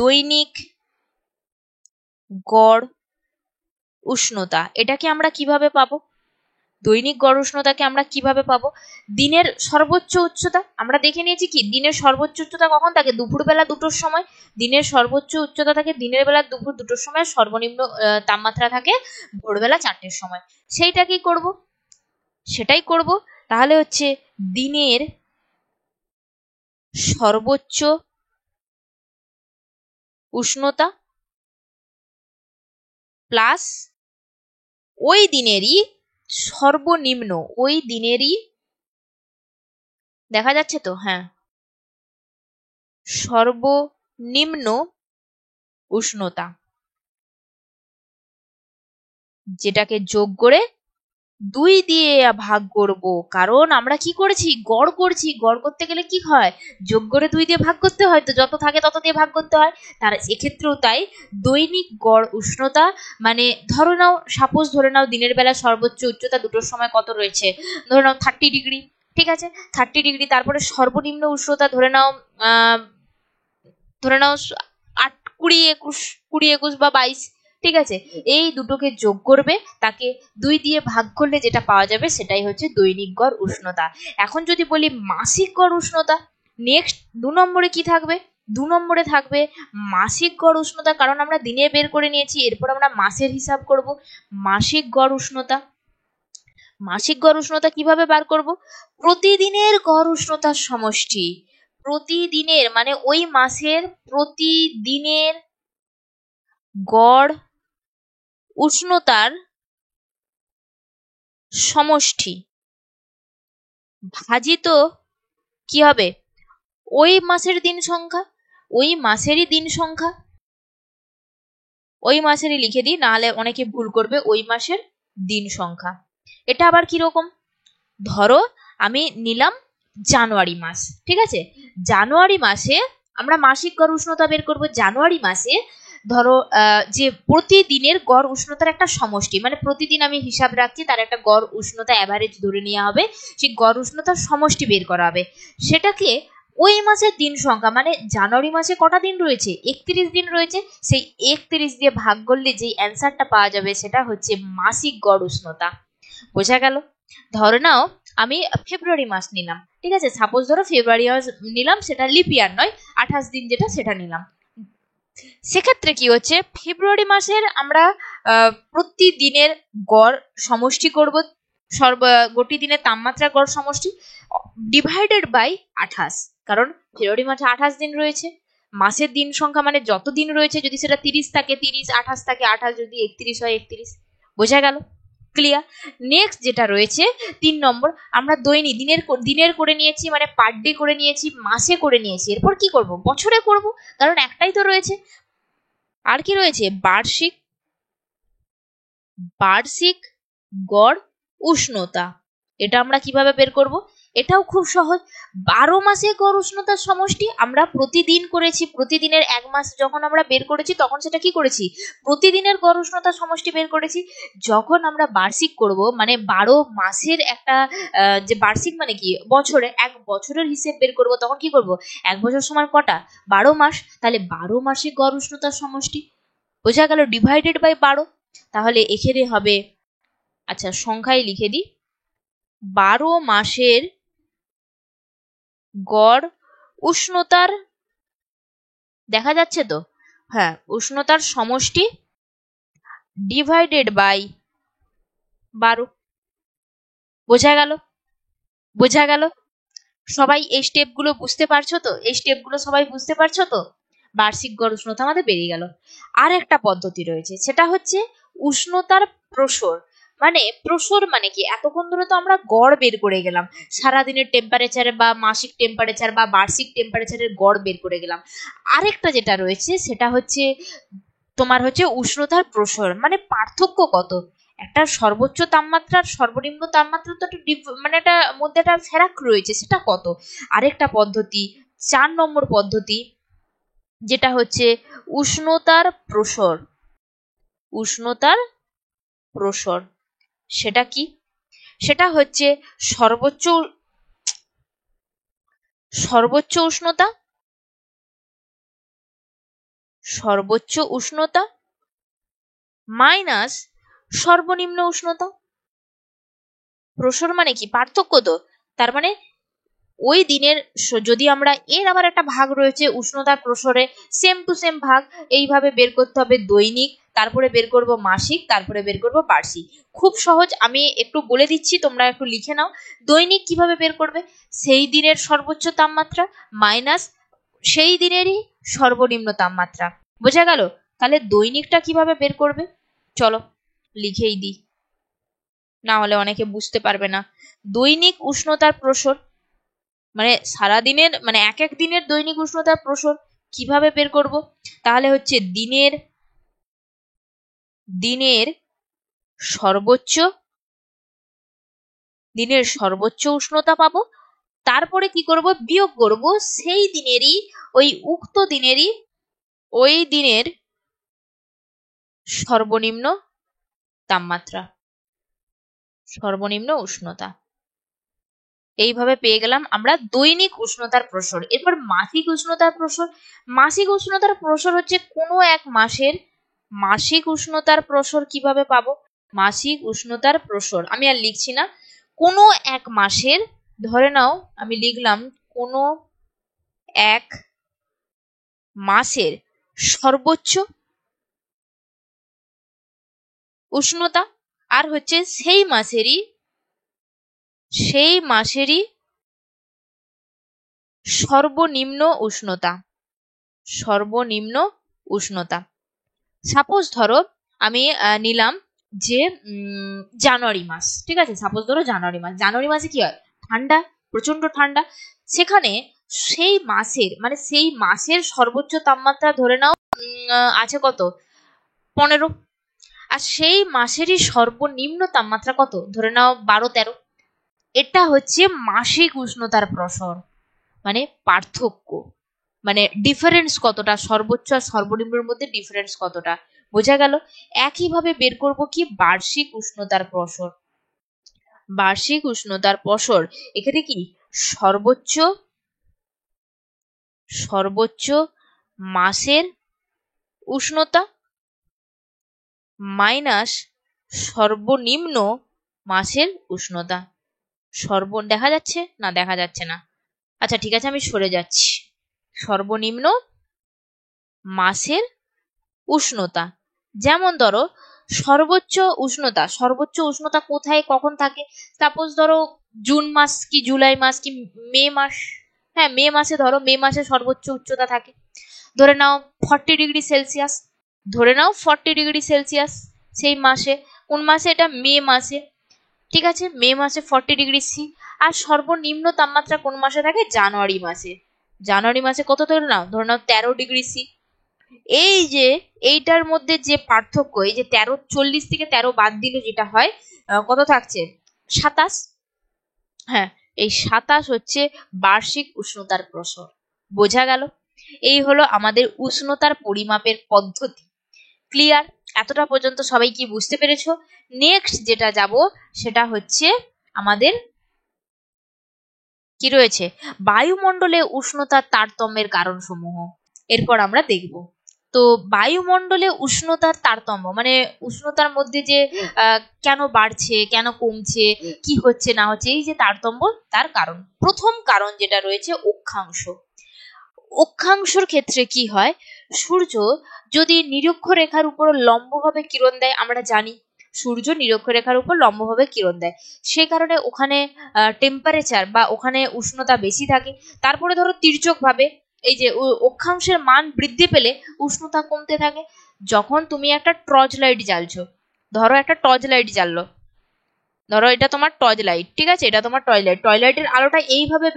দৈনিক গড় উষ্ণতা। এটাকে আমরা কিভাবে পাবো? দৈনিক গড় উষ্ণতাকে আমরা কিভাবে পাবো? দিনের সর্বোচ্চ উচ্চতা আমরা দেখে নিয়েছি কি দিনের সর্বোচ্চ উচ্চতা কখন থাকে? দুপুরবেলা 2টোর সময়। দিনের সর্বোচ্চ উচ্চতা থাকে দিনের বেলা দুপুর 2টোর সময়, সর্বনিম্ন তাপমাত্রা থাকে ভোরবেলা 4টের সময়। সেটাই করব। তাহলে হচ্ছে দিনের সর্বোচ্চ উষ্ণতা প্লাস ওই দিনেরই দেখা যাচ্ছে তো, হ্যাঁ, সর্বনিম্ন উষ্ণতা, যেটাকে যোগ করে 2 দিয়ে ভাগ করব। কারণ আমরা কি করেছি? গড় করছি। গড় করতে গেলে কি হয়? যোগ করে 2 দিয়ে ভাগ করতে হয়, তো যত থাকে তত দিয়ে ভাগ করতে হয়। তার এক্ষেত্রেও তাই দৈনিক গড় উষ্ণতা মানে ধরে নাও দিনের বেলা সর্বোচ্চ উচ্চতা 2টোর সময় কত রয়েছে, ধরে নাও 30 ডিগ্রি, ঠিক আছে, 30 ডিগ্রি। তারপরে সর্বনিম্ন উষ্ণতা ধরে নাও 8, 20, 21 বা 22, ঠিক আছে। এই দুটোকে যোগ করবে, তাকে 2 দিয়ে ভাগ করলে যেটা পাওয়া যাবে সেটাই হচ্ছে দৈনিক গড় উষ্ণতা। এখন যদি বলি মাসিক গড় উষ্ণতা, নেক্সট 2 নম্বরে কি থাকবে? 2 নম্বরে থাকবে মাসিক গড় উষ্ণতা, কারণ আমরা দিনে বের করে নিয়েছি, এরপর আমরা মাসের হিসাব করব। মাসিক গড় উষ্ণতা কিভাবে বার করব? প্রতিদিনের গড় উষ্ণতার সমষ্টি, প্রতিদিনের মানে ওই মাসের প্রতিদিনের গড় উষ্ণতার সমষ্টি ভাজিত কি হবে? ওই মাসের দিন সংখ্যা, ওই মাসেরই লিখে দিই, নাহলে অনেকে ভুল করবে। ওই মাসের দিন সংখ্যা। এটা আবার কিরকম? ধরো আমি নিলাম জানুয়ারি মাস, ঠিক আছে। জানুয়ারি মাসে আমরা মাসিক গড় উষ্ণতা বের করব। জানুয়ারি মাসে ধরো যে প্রতিদিনের গড় উষ্ণতার একটা সমষ্টি, মানে প্রতিদিন আমি হিসাব রাখছি, তার একটা গড় উষ্ণতা অ্যাভারেজ ধরে নেওয়া হবে, সেই গড় উষ্ণতার সমষ্টি বের করা হবে। সেটাকে ওই মাসের দিন সংখ্যা, মানে জানুয়ারি মাসে কটা দিন রয়েছে, 31 দিন রয়েছে, সেই 31 দিয়ে ভাগ করলে যেই অ্যান্সারটা পাওয়া যাবে সেটা হচ্ছে মাসিক গড় উষ্ণতা। বোঝা গেল? ধরে নাও আমি ফেব্রুয়ারি মাস নিলাম, ঠিক আছে, সাপোজ ধরো ফেব্রুয়ারি মাস নিলাম, সেটা লিপ ইয়ার নয়, 28 দিন যেটা সেটা নিলাম। সেক্ষেত্রে কি হচ্ছে, ফেব্রুয়ারি মাসের আমরা প্রতিদিনের গড় সমষ্টি করব, গোটি দিনের তাপমাত্রা গড় সমষ্টি ডিভাইডেড বাই 28, কারণ ফেব্রুয়ারি মাসে 28 দিন রয়েছে, মাসের দিন সংখ্যা মানে যত দিন রয়েছে, যদি সেটা 30 থাকে 30, 28 থাকে 28, যদি 31 হয় 31। বোঝা গেল? ক্লিয়ার? নেক্সট যেটা রয়েছে 3 নম্বর, আমরা দৈনিক দিনের করে নিয়েছি, মানে পার ডে করে নিয়েছি, মাসে করে নিয়েছি, এরপর কি করব, বছরে করব, কারণ একটাই তো রয়েছে। আর কি রয়েছে, বার্ষিক গড় উষ্ণতা। এটা আমরা কিভাবে বের করব, এটাও খুব সহজ। 12 মাসে গড় উষ্ণতার সমষ্টি আমরা প্রতিদিন করেছি, প্রতিদিনের এক মাস যখন আমরা বের করেছি তখন সেটা কি করেছি, প্রতিদিনের গড় উষ্ণতার সমষ্টি বের করেছি। যখন আমরা বার্ষিক করব, মানে 12 মাসের একটা যে বার্ষিক মানে কি, বছরে, এক বছরের হিসেব বের করব, তখন কি করব, এক বছর সমান কটা, 12 মাস, তাহলে 12 মাসে গড় উষ্ণতার সমষ্টি। বোঝা গেল? Divided by 12। তাহলে এখানে হবে, আচ্ছা সংখ্যায় লিখে দিই, 12 মাসের গড় উষ্ণতার, দেখা যাচ্ছে তো, হ্যাঁ, উষ্ণতার সমষ্টি ডিভাইডেড বাই 12। বোঝা গেল? বোঝা গেল? সবাই এই স্টেপগুলো বুঝতে পারছো তো? এই স্টেপগুলো সবাই বুঝতে পারছো তো? বার্ষিক গড় উষ্ণতা আমাদের বেরিয়ে গেল। আর একটা পদ্ধতি রয়েছে, সেটা হচ্ছে উষ্ণতার প্রসর। মানে প্রসর মানে কি, এতক্ষণ ধরে তো আমরা গড় বের করে গেলাম, সারাদিনের টেম্পারেচার বা মাসিক টেম্পারেচার বা বার্ষিক টেম্পারেচারের গড় বের করে গেলাম। আরেকটা যেটা রয়েছে সেটা হচ্ছে তোমার হচ্ছে উষ্ণতার প্রসর, মানে পার্থক্য কত, একটা সর্বোচ্চ তাপমাত্রা আর সর্বনিম্ন তাপমাত্রা তো একটা মানে একটা মধ্যে একটা ফেরাক রয়েছে, সেটা কত। আরেকটা পদ্ধতি, 4 নম্বর পদ্ধতি, যেটা হচ্ছে উষ্ণতার প্রসর। উষ্ণতার প্রসর সেটা কি, সেটা হচ্ছে সর্বোচ্চ সর্বোচ্চ উষ্ণতা, সর্বোচ্চ উষ্ণতা মাইনাস সর্বনিম্ন উষ্ণতা। প্রসর মানে কি, পার্থক্য তো, তার মানে ওই দিনের, যদি আমরা এর আবার একটা ভাগ রয়েছে উষ্ণতার প্রসরে, সেম টু সেম ভাগ, এইভাবে বের করতে হবে দৈনিক, তারপরে বের করব মাসিক, তারপরে বের করব বার্ষিক। খুব সহজ, আমি একটু বলে দিচ্ছি, তোমরা একটু লিখে নাও। দৈনিক কিভাবে বের করবে, সেই দিনের সর্বোচ্চ তাপমাত্রা মাইনাস সেই দিনেরই সর্বনিম্ন তাপমাত্রা। বোঝা গেল? তাহলে দৈনিকটা কিভাবে বের করবে, চলো লিখেই দিই, না হলে অনেকে বুঝতে পারবে না। দৈনিক উষ্ণতার প্রসর, মানে সারাদিনের, মানে এক এক দিনের দৈনিক উষ্ণতার প্রসর কিভাবে বের করব, তাহলে হচ্ছে দিনের সর্বোচ্চ উষ্ণতা পাবো, তারপরে কি করব, বিয়োগ করব সেই দিনেরই, ওই উক্ত দিনেরই, ওই দিনের সর্বনিম্ন তাপমাত্রা, সর্বনিম্ন উষ্ণতা। এইভাবে পেয়ে গেলাম আমরা দৈনিক উষ্ণতার প্রসর। এরপর মাসিক উষ্ণতার প্রসর। মাসিক উষ্ণতার প্রসর হচ্ছে কোনো এক মাসের মাসিক উষ্ণতার প্রসর কিভাবে পাবো, মাসিক উষ্ণতার প্রসর আমি আর লিখছি না, কোনো এক মাসের, ধরে নাও আমি লিখলাম কোনো এক মাসের সর্বোচ্চ উষ্ণতা, আর হচ্ছে সেই মাসেরই সর্বনিম্ন উষ্ণতা, সর্বনিম্ন উষ্ণতা। সাপোজ ধরো আমি নিলাম যে জানুয়ারি মাস, ঠিক আছে, সাপোজ ধরো জানুয়ারি মাসে কি হয়, ঠান্ডা, প্রচন্ড ঠান্ডা, সেখানে সেই মাসের, মানে সেই মাসের সর্বোচ্চ তাপমাত্রা ধরে নাও আছে কত, 15, আর সেই মাসেরই সর্বনিম্ন তাপমাত্রা কত, ধরে নাও 12-13। এটা হচ্ছে মাসিক উষ্ণতার প্রসর, মানে পার্থক্য, মানে ডিফারেন্স কতটা, সর্বোচ্চ আর সর্বনিম্নের মধ্যে ডিফারেন্স কতটা। বোঝা গেল? একইভাবে বের করব কি, বার্ষিক উষ্ণতার প্রসর। বার্ষিক উষ্ণতার প্রসর এখানে কি, সর্বোচ্চ সর্বোচ্চ মাসের উষ্ণতা মাইনাস সর্বনিম্ন মাসের উষ্ণতা। দেখা যাচ্ছে না? দেখা যাচ্ছে না। আচ্ছা ঠিক আছে, আমি সরে যাচ্ছি। সর্বনিম্ন মাসের উষ্ণতা, যেমন ধরো সর্বোচ্চ উষ্ণতা কোথায় কখন থাকে? সাপোজ ধরো জুন মাস কি জুলাই মাস কি মে মাস, হ্যাঁ মে মাসে, ধরো মে মাসে সর্বোচ্চ উচ্চতা থাকে, ধরে নাও 40 ডিগ্রি সেলসিয়াস। ধরে নাও 40 ডিগ্রি সেলসিয়াস সেই মাসে। কোন মাসে? এটা মে মাসে। ঠিক আছে, মে মাসে 40 ডিগ্রি সি। আর সর্বনিম্ন তাপমাত্রা কোন মাসে থাকে? জানুয়ারি মাসে। জানুয়ারি মাসে কত ধরে নাও 13 ডিগ্রি সি। এই যে এইটার মধ্যে যে পার্থক্য, এই যে 40 থেকে 13 বাদ দিলে যেটা হয় কত থাকছে? 27। হ্যাঁ, এই 27 হচ্ছে বার্ষিক উষ্ণতার প্রসর। বোঝা গেল? এই হলো আমাদের উষ্ণতার পরিমাপের পদ্ধতি। ক্লিয়ার? এতটা পর্যন্ত সবাই কি বুঝতে পেরেছো? নেক্সট যেটা যাব সেটা হচ্ছে আমাদের কি রয়েছে, বায়ুমণ্ডলে উষ্ণতার তারতম্যের কারণসমূহ। এরপর আমরা দেখব। তো বায়ুমণ্ডলে উষ্ণতার তারতম্য মানে উষ্ণতার মধ্যে যে কেন বাড়ছে, কেন কমছে, কি হচ্ছে না হচ্ছে, এই যে তারতম্য, তার কারণ, প্রথম কারণ যেটা রয়েছে অক্ষাংশ। অক্ষাংশর ক্ষেত্রে কি হয়, সূর্য যদি নিরক্ষরেখার উপর লম্বভাবে কিরণ দেয়, আমরা জানি সূর্য নিরক্ষরেখার উপর লম্বভাবে কিরণ দেয়, সে কারণে ওখানে টেম্পারেচার বা ওখানে উষ্ণতা বেশি থাকে। তারপরে ধরো তির্যক ভাবে এই যে অক্ষাংশের মান বৃদ্ধি পেলে উষ্ণতা কমতে থাকে। যখন তুমি একটা টর্চ লাইট জ্বালছো, ধরো একটা টর্চ লাইট জ্বাললো, ধরো এটা তোমার টর্চ লাইট, ঠিক আছে, এটা তোমার টর্চ লাইট, টর্চ লাইটের আলোটা এইভাবে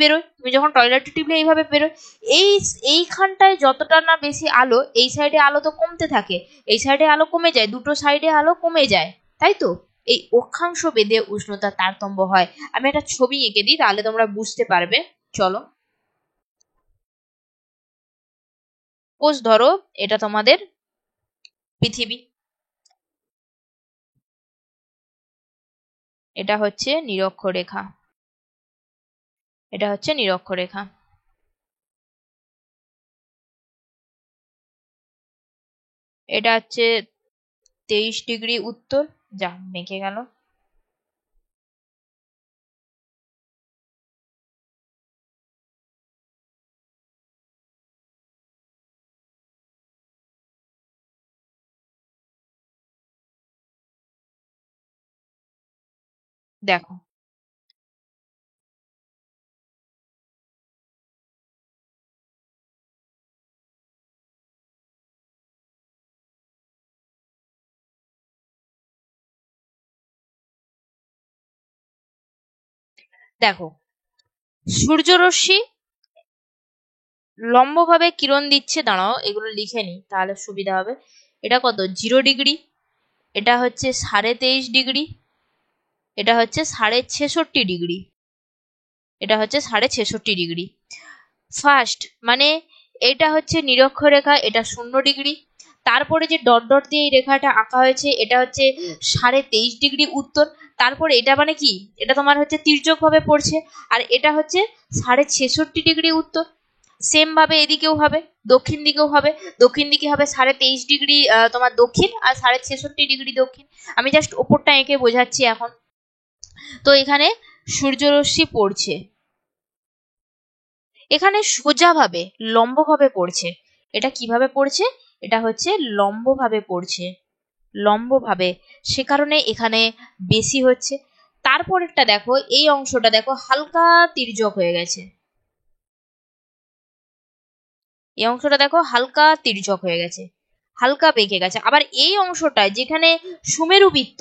বেরোয়, তুমি যখন টয়লেটে টিপলে এইভাবে বেরোয়। এইখানটায় যতটা না বেশি আলো, এই সাইডে আলো তো কমতে থাকে, এই সাইডে আলো কমে যায়, দুটো সাইডে আলো কমে যায়, তাই তো? এই অক্ষাংশ ভেদে উষ্ণতার তারতম্য হয়। আমি একটা ছবি এঁকে দিই, তাহলে তোমরা বুঝতে পারবে। চলো, সাপোজ ধরো এটা তোমাদের পৃথিবী, এটা হচ্ছে নিরক্ষরেখা, এটা হচ্ছে নিরক্ষরেখা। এটা হচ্ছে 23 ডিগ্রি উত্তর, যা মেখে গেল। দেখো, দেখো সূর্যরশ্মি লম্বভাবে কিরণ দিচ্ছে, দাঁড়াও এগুলো লিখে নি তাহলে সুবিধা হবে। এটা কত? 0 ডিগ্রি, এটা হচ্ছে 23.5 ডিগ্রি, এটা হচ্ছে 66.5 ডিগ্রি, এটা হচ্ছে 66.5 ডিগ্রি। ফার্স্ট মানে এটা হচ্ছে নিরক্ষরেখা, এটা 0 ডিগ্রি। তারপরে যে ডট ডট দিয়ে এই রেখাটা আঁকা হয়েছে, এটা হচ্ছে 23.5 ডিগ্রি উত্তর। তারপরে এটা মানে কি, এটা তোমার হচ্ছে তির্যক ভাবে পড়ছে, আর এটা হচ্ছে 66.5 ডিগ্রি উত্তর। সেম ভাবে এদিকেও হবে, দক্ষিণ দিকেও হবে, দক্ষিণ দিকে হবে 23.5 ডিগ্রি তোমার দক্ষিণ, আর 66.5 ডিগ্রি দক্ষিণ। আমি জাস্ট ওপরটা এঁকে বোঝাচ্ছি এখন। তো এখানে সূর্যরশ্মি পড়ছে, এখানে সোজাভাবে লম্বভাবে পড়ছে। এটা কিভাবে পড়ছে? এটা হচ্ছে লম্বভাবে পড়ছে, লম্বভাবে, সে কারণে এখানে বেশি হচ্ছে। তারপরেরটা দেখো, এই অংশটা দেখো হালকা তির্যক হয়ে গেছে, এই অংশটা দেখো হালকা তির্যক হয়ে গেছে, হালকা বেঁকে গেছে। আবার এই অংশটায় যেখানে সুমেরু বৃত্ত,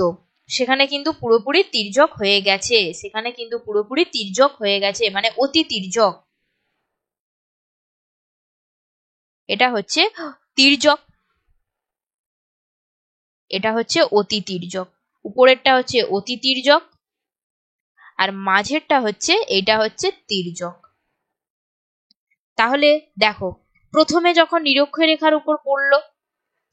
সেখানে কিন্তু পুরোপুরি তির্যক হয়ে গেছে, সেখানে কিন্তু পুরোপুরি তির্যক হয়ে গেছে, মানে অতি তির্যক। এটা হচ্ছে তির্যক, এটা হচ্ছে অতি তির্যক। উপরেরটা হচ্ছে অতি তির্যক, আর মাঝেরটা হচ্ছে, এটা হচ্ছে তির্যক। তাহলে দেখো, প্রথমে যখন নিরক্ষরেখার উপর পড়লো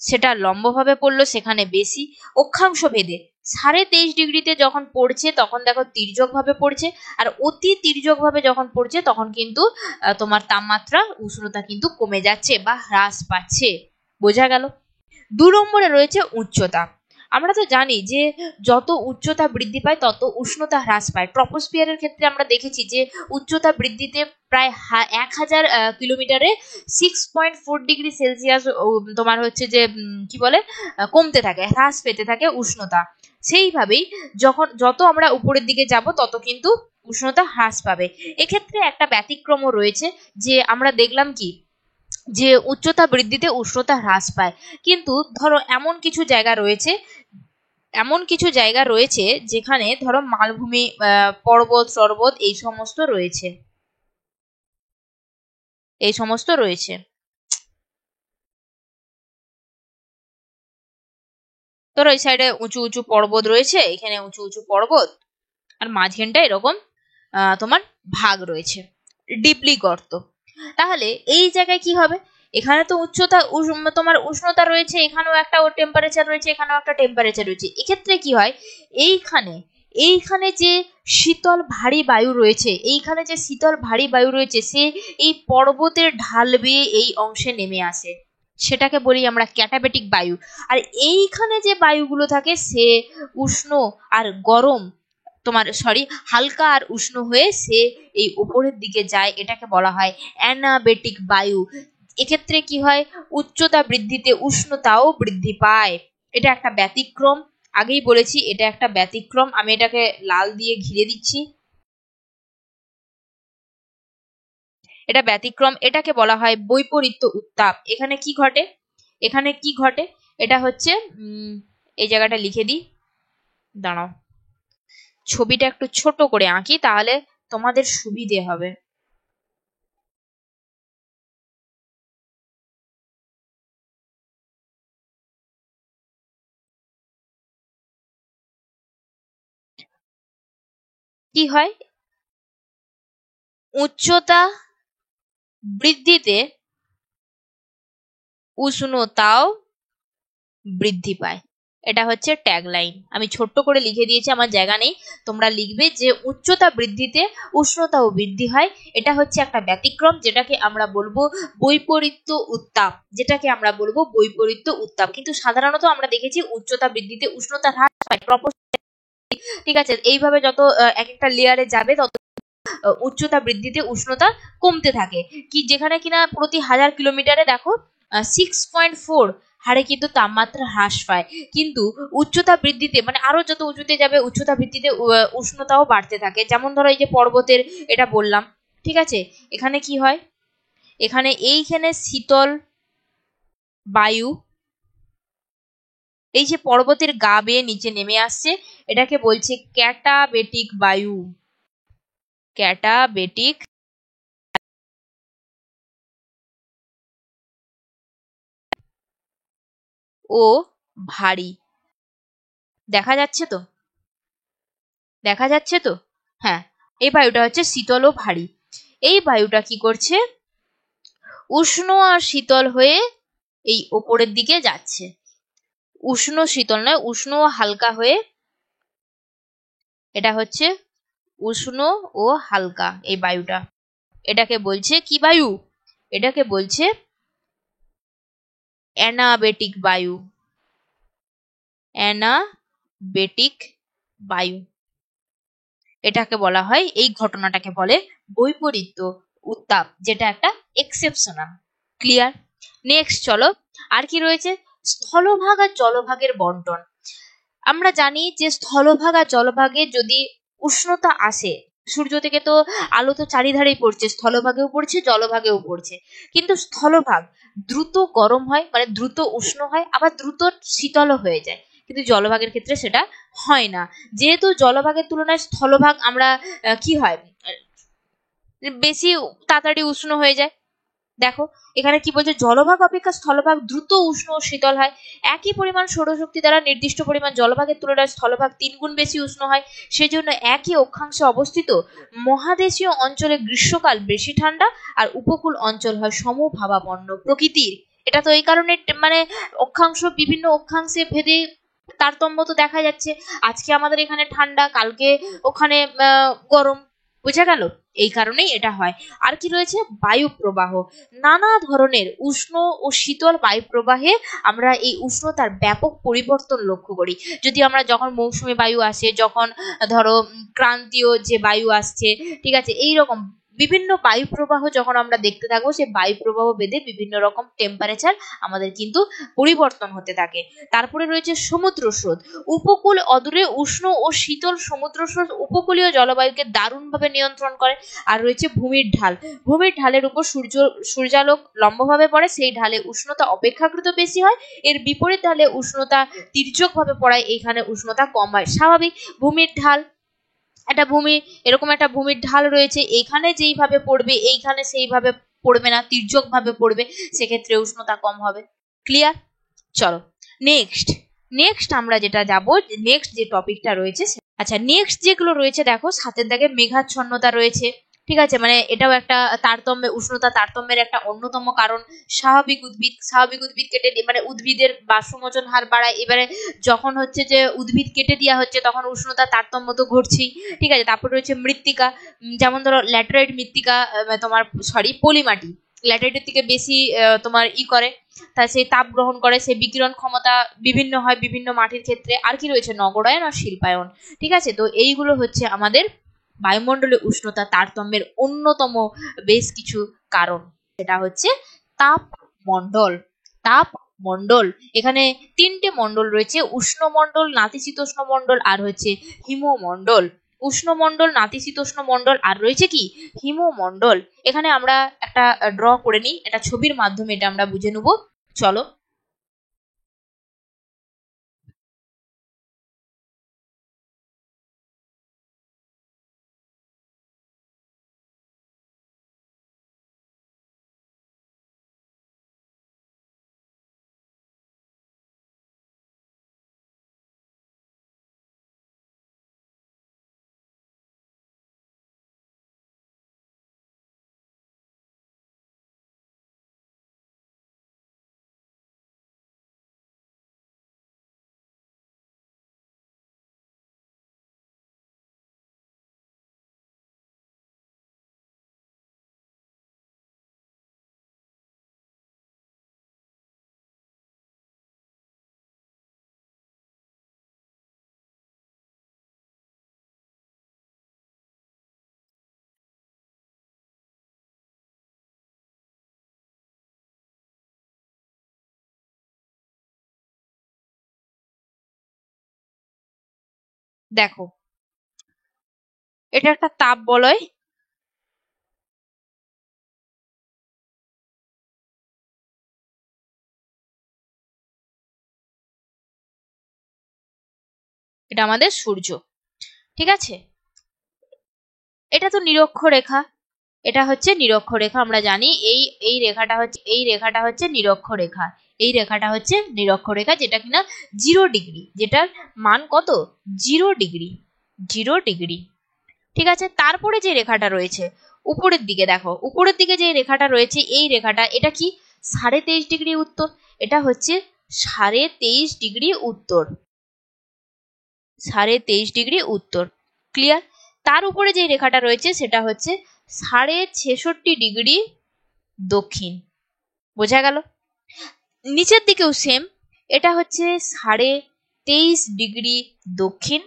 সেটা লম্বভাবে পড়লো, সেখানে বেশি। অক্ষাংশ ভেদে 23.5 ডিগ্রিতে যখন পড়ছে তখন দেখো তির্যক ভাবে পড়ছে, আর অতি তির্যক ভাবে যখন পড়ছে তখন কিন্তু তোমার তাপমাত্রা উষ্ণতা কিন্তু কমে যাচ্ছে বা হ্রাস পাচ্ছে। বোঝা গেল? 2 নম্বরে রয়েছে উচ্চতা। আমরা তো জানি যে যত উচ্চতা বৃদ্ধি পায় তত উষ্ণতা হ্রাস পায়। ট্রপোস্ফিয়ারের ক্ষেত্রে আমরা দেখেছি যে উচ্চতা বৃদ্ধিতে প্রায় 1000 কিলোমিটারে 6.4 ডিগ্রি সেলসিয়াস তোমার হচ্ছে যে কি বলে কমতে থাকে, হ্রাস পেতে থাকে উষ্ণতা। সেইভাবেই যখন যত আমরা উপরের দিকে যাব তত কিন্তু উষ্ণতা হ্রাস পাবে। এক্ষেত্রে একটা ব্যতিক্রমও রয়েছে, যে আমরা দেখলাম কি যে উচ্চতা বৃদ্ধিতে উষ্ণতা হ্রাস পায়, কিন্তু ধরো এমন কিছু জায়গা রয়েছে যেখানে ধরো মালভূমি, পর্বত পর্বত এই সমস্ত রয়েছে। ধরো এই সাইডে উঁচু উঁচু পর্বত রয়েছে, এখানে উঁচু উঁচু পর্বত, আর মাঝখানটা এরকম তোমার ভাগ রয়েছে, ডিপলি গর্ত। তাহলে এই জায়গায় কি হবে, এখানে তো তোমার উষ্ণতা রয়েছে, এখানেও একটা টেম্পারেচার রয়েছে, এখানেও একটা টেম্পারেচার রয়েছে। এক্ষেত্রে কি হয়, এইখানে যে শীতল ভারী বায়ু রয়েছে, সে এই পর্বতের ঢাল বেয়ে এই অংশে নেমে আসে, সেটাকে বলি আমরা ক্যাটাবেটিক বায়ু। আর এইখানে যে বায়ুগুলো থাকে সে উষ্ণ আর গরম, হালকা আর উষ্ণ হয়ে সে এই উপরের দিকে যায়, এটাকে বলা হয় অ্যানাবেটিক বায়ু। এক্ষেত্রে কি হয়, উচ্চতা বৃদ্ধিতে উষ্ণতাও বৃদ্ধি পায়। এটা একটা ব্যতিক্রম, আগেই বলেছি এটা একটা ব্যতিক্রম। আমি এটাকে লাল দিয়ে ঘিরে দিচ্ছি, এটা ব্যতিক্রম, এটাকে বলা হয় বৈপরীত্য উত্তাপ। এখানে কি ঘটে, এটা হচ্ছে এই জায়গাটা লিখে দিই, দাঁড়াও ছবিটা একটু ছোট করে আঁকি, তাহলে তোমাদের সুবিধে হবে। কি হয়, উচ্চতা বৃদ্ধিতে উষ্ণতাও বৃদ্ধি পায়, এটা হচ্ছে ট্যাগলাইন। আমি ছোট্ট করে লিখে দিয়েছি, আমার জায়গা নেই, তোমরা লিখবে যে উচ্চতা বৃদ্ধিতে উষ্ণতাও বৃদ্ধি হয়। এটা হচ্ছে একটা ব্যতিক্রম, যেটাকে আমরা বলবো বৈপরীত্য উত্তাপ। কিন্তু সাধারণত আমরা দেখেছি উচ্চতা বৃদ্ধিতে উষ্ণতা হ্রাস পায়, ঠিক আছে। এইভাবে যত এক একটা লেয়ারে যাবে তত উচ্চতা বৃদ্ধিতে উষ্ণতা কমতে থাকে, কি যেখানে কিনা প্রতি 1000 কিলোমিটারে দেখো 6.4 হারে কিন্তু তাপমাত্রা হ্রাস পায়। কিন্তু উচ্চতা বৃদ্ধিতে মানে আরো যত উঁচুতে যাবে উচ্চতা বৃদ্ধিতে উষ্ণতাও বাড়তে থাকে। যেমন ধরো এই যে পর্বতের এটা বললাম, ঠিক আছে। এখানে কি হয়, এইখানে শীতল বায়ু এই যে পর্বতের গা বেয়ে নিচে নেমে আসছে, এটাকে বলছে ক্যাটাবেটিক বায়ু। ক্যাটাবেটিক ও ভারী, দেখা যাচ্ছে তো হ্যাঁ, এই বায়ুটা হচ্ছে শীতল ও ভারী। এই বায়ুটা কি করছে, উষ্ণ আর শীতল হয়ে এই ওপরের দিকে যাচ্ছে, উষ্ণ শীতল নয়, উষ্ণ ও হালকা হয়ে, এটা হচ্ছে উষ্ণ ও হালকা এই বায়ুটা। এটাকে বলছে কি বায়ু, এটাকে বলছে অ্যানাবেটিক বায়ু। অ্যানাবেটিক বায়ু, এটাকে বলা হয়, এই ঘটনাটাকে বলে বৈপরীত্য উত্তাপ, যেটা একটা এক্সেপশনাল। ক্লিয়ার? নেক্সট চলো, আর কি রয়েছে, স্থলভাগ আর জলভাগের বন্টন। আমরা জানি যে স্থলভাগ আর জলভাগে যদি উষ্ণতা আসে, সূর্য থেকে তো আলো তো চারিধারেই পড়ছে, স্থলভাগেও পড়ছে জলভাগেও পড়ছে, কিন্তু স্থলভাগ দ্রুত গরম হয়, মানে দ্রুত উষ্ণ হয়, আবার দ্রুত শীতলও হয়ে যায়, কিন্তু জলভাগের ক্ষেত্রে সেটা হয় না। যেহেতু জলভাগের তুলনায় স্থলভাগ আমরা কি হয় বেশি তাড়াতাড়ি উষ্ণ হয়ে যায়। দেখো এখানে কি বলছে, জলভাগ অপেক্ষা স্থলভাগ দ্রুত উষ্ণ ও শীতল হয়। একই পরিমাণ সৌরশক্তি দ্বারা নির্দিষ্ট পরিমাণ জলভাগের তুলনায় স্থলভাগ 3 গুণ বেশি উষ্ণ হয়। সেজন্য একই অক্ষাংশে অবস্থিত মহাদেশীয় অঞ্চলে গ্রীষ্মকাল বেশি ঠান্ডা আর উপকূল অঞ্চল হয় সমভাবাপন্ন প্রকৃতির। এটা তো এই কারণে মানে বিভিন্ন অক্ষাংশে ভেদে তারতম্য তো দেখা যাচ্ছে, আজকে আমাদের এখানে ঠান্ডা, কালকে ওখানে গরম। বোঝা গেল? এই কারণেই এটা হয়। আর কি রয়েছে? বায়ু প্রবাহ। নানা ধরনের উষ্ণ ও শীতল বায়ু প্রবাহে আমরা এই উষ্ণতার ব্যাপক পরিবর্তন লক্ষ্য করি। যদি আমরা যখন মৌসুমী বায়ু আসে, যখন ধরো ক্রান্তীয় যে বায়ু আসছে, ঠিক আছে, এইরকম বিভিন্ন বায়ু প্রবাহ যখন আমরা দেখতে থাকবো, সেই বায়ু প্রবাহ বেঁধে বিভিন্ন রকম টেম্পারেচার আমাদের কিন্তু পরিবর্তন হতে থাকে। তারপরে রয়েছে সমুদ্র স্রোত। উপকূল অদূরে উষ্ণ ও শীতল সমুদ্র স্রোত উপকূলীয় জলবায়ুকে দারুণভাবে নিয়ন্ত্রণ করে। আর রয়েছে ভূমির ঢাল। ভূমির ঢালের উপর সূর্যালোক লম্বভাবে পড়ে, সেই ঢালে উষ্ণতা অপেক্ষাকৃত বেশি হয়। এর বিপরীত ঢালে উষ্ণতা তির্যকভাবে পড়ায়, এইখানে উষ্ণতা কম হয়। স্বাভাবিক। ভূমির ঢাল, একটা ভূমি, এরকম একটা ভূমির ঢাল রয়েছে, এইখানে যেইভাবে পড়বে এইখানে সেইভাবে পড়বে না, তির্যক ভাবে পড়বে, সেক্ষেত্রে উষ্ণতা কম হবে। ক্লিয়ার? চলো নেক্সট আমরা যেটা যাব, নেক্সট যে টপিকটা রয়েছে, আচ্ছা নেক্সট যেগুলো রয়েছে দেখো, সাতের দাগে মেঘাচ্ছন্নতা রয়েছে। ঠিক আছে, মানে এটাও একটা তারতম্য, উষ্ণতা তারতম্যের একটা অন্যতম কারণ। স্বাভাবিক উদ্ভিদ কেটে মানে উদ্ভিদের বাষ্পমোচন হার বাড়ায়। এবারে যখন হচ্ছে যে উদ্ভিদ কেটে দেওয়া হচ্ছে, তখন উষ্ণতা তারতম্য তো ঘটছেই। ঠিক আছে, তারপর রয়েছে মৃত্তিকা। যেমন ধরো ল্যাটেরাইট মৃত্তিকা, তোমার পলি মাটি ল্যাটেরাইটের থেকে বেশি তোমার করে, তা সেই তাপ গ্রহণ করে, সেই বিকিরণ ক্ষমতা বিভিন্ন হয় বিভিন্ন মাটির ক্ষেত্রে। আর কি রয়েছে? নগরায়ন আর শিল্পায়ন। ঠিক আছে, তো এইগুলো হচ্ছে আমাদের বায়ুমণ্ডলে উষ্ণতা তারতম্যের অন্যতম বেশ কিছু কারণ। সেটা হচ্ছে তাপমণ্ডল। এখানে তিনটে মণ্ডল রয়েছে: উষ্ণমণ্ডল, নাতিশীতোষ্ণ মণ্ডল আর হচ্ছে হিমমণ্ডল। উষ্ণমণ্ডল, নাতিশীতোষ্ণ মণ্ডল আর রয়েছে কি? হিমমণ্ডল। এখানে আমরা একটা ড্র করে নিই, একটা ছবির মাধ্যমে এটা আমরা বুঝে নেব। চলো। দেখো, এটা একটা তাপ বলয়। এটা আমাদের সূর্য। ঠিক আছে, এটা তো নিরক্ষরেখা। এটা হচ্ছে নিরক্ষরেখা। আমরা জানি এই রেখাটা হচ্ছে নিরক্ষরেখা। এই রেখাটা হচ্ছে নিরক্ষরেখা, যেটা কিনা 0 ডিগ্রি, যেটার মান কত? 0 ডিগ্রি। 0 ডিগ্রি। ঠিক আছে, তারপরে যে রেখাটা রয়েছে উপরের দিকে, দেখো উপরের দিকে যে রেখাটা রয়েছে, এই রেখাটা, এটা কি? 23.5 ডিগ্রি উত্তর। এটা হচ্ছে 23.5 ডিগ্রি উত্তর। 23.5 ডিগ্রি উত্তর। ক্লিয়ার? তার উপরে যে রেখাটা রয়েছে সেটা হচ্ছে 66.5 ডিগ্রি দক্ষিণ। বোঝা গেল? নিচের দিকেও সেম, এটা হচ্ছে 23.5 ডিগ্রি দক্ষিণ,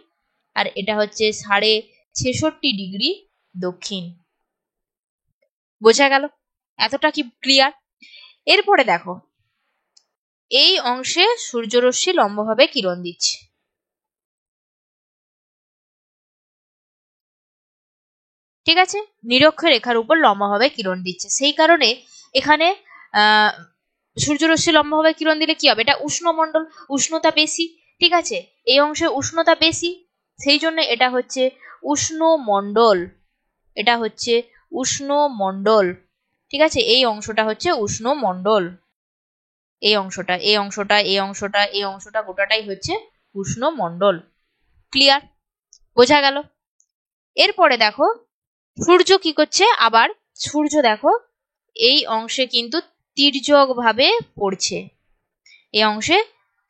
আর এটা হচ্ছে 66.5 ডিগ্রি দক্ষিণ। বোঝা গেল? এতটা কি ক্লিয়ার? এরপরে দেখো, এই অংশে সূর্যরশ্মি লম্বভাবে কিরণ দিচ্ছে। ঠিক আছে, নিরক্ষরেখার উপর লম্বভাবে কিরণ দিচ্ছে, সেই কারণে এখানে আহ সূর্যরশ্মি লম্বভাবে কিরণ দিলে কি হবে? এটা উষ্ণমণ্ডল, উষ্ণতা বেশি। ঠিক আছে, এই অংশে উষ্ণতা বেশি, সেই জন্য এটা হচ্ছে উষ্ণমণ্ডল। এটা হচ্ছে উষ্ণমণ্ডল। ঠিক আছে, এই অংশটা হচ্ছে উষ্ণমণ্ডল। এই অংশটা গোটাটাই হচ্ছে উষ্ণমণ্ডল। ক্লিয়ার? বোঝা গেল? এরপরে দেখো, সূর্য কি করছে আবার? সূর্য দেখো এই অংশে কিন্তু তির্যক ভাবে পড়ছে, এই অংশে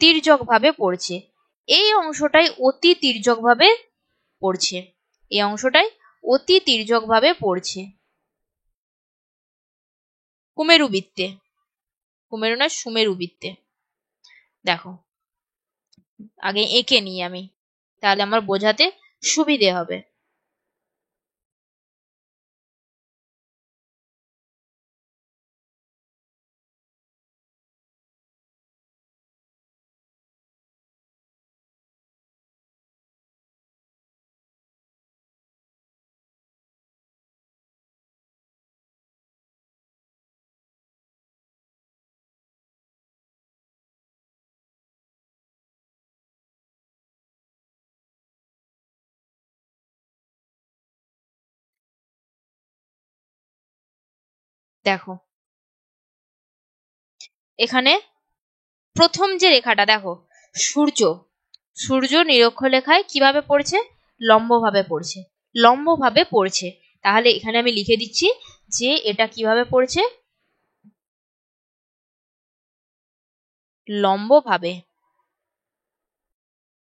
তির্যক ভাবে পড়ছে। এই অংশটাই অতি তির্যকভাবে পড়ছে, এই অংশটাই অতি তির্যকভাবে পড়ছে কুমেরু বৃত্তে, কুমেরু না সুমেরু বৃত্তে। দেখো আগে এঁকে নিই আমি, তাহলে আমার বোঝাতে সুবিধে হবে। দেখো এখানে প্রথম যে রেখাটা দেখো, সূর্য, সূর্য নিরক্ষরেখায় কিভাবে পড়ছে, লম্বভাবে পড়ছে, লম্বভাবে পড়ছে। তাহলে এখানে আমি লিখে দিচ্ছি যে এটা কিভাবে পড়ছে, লম্বভাবে,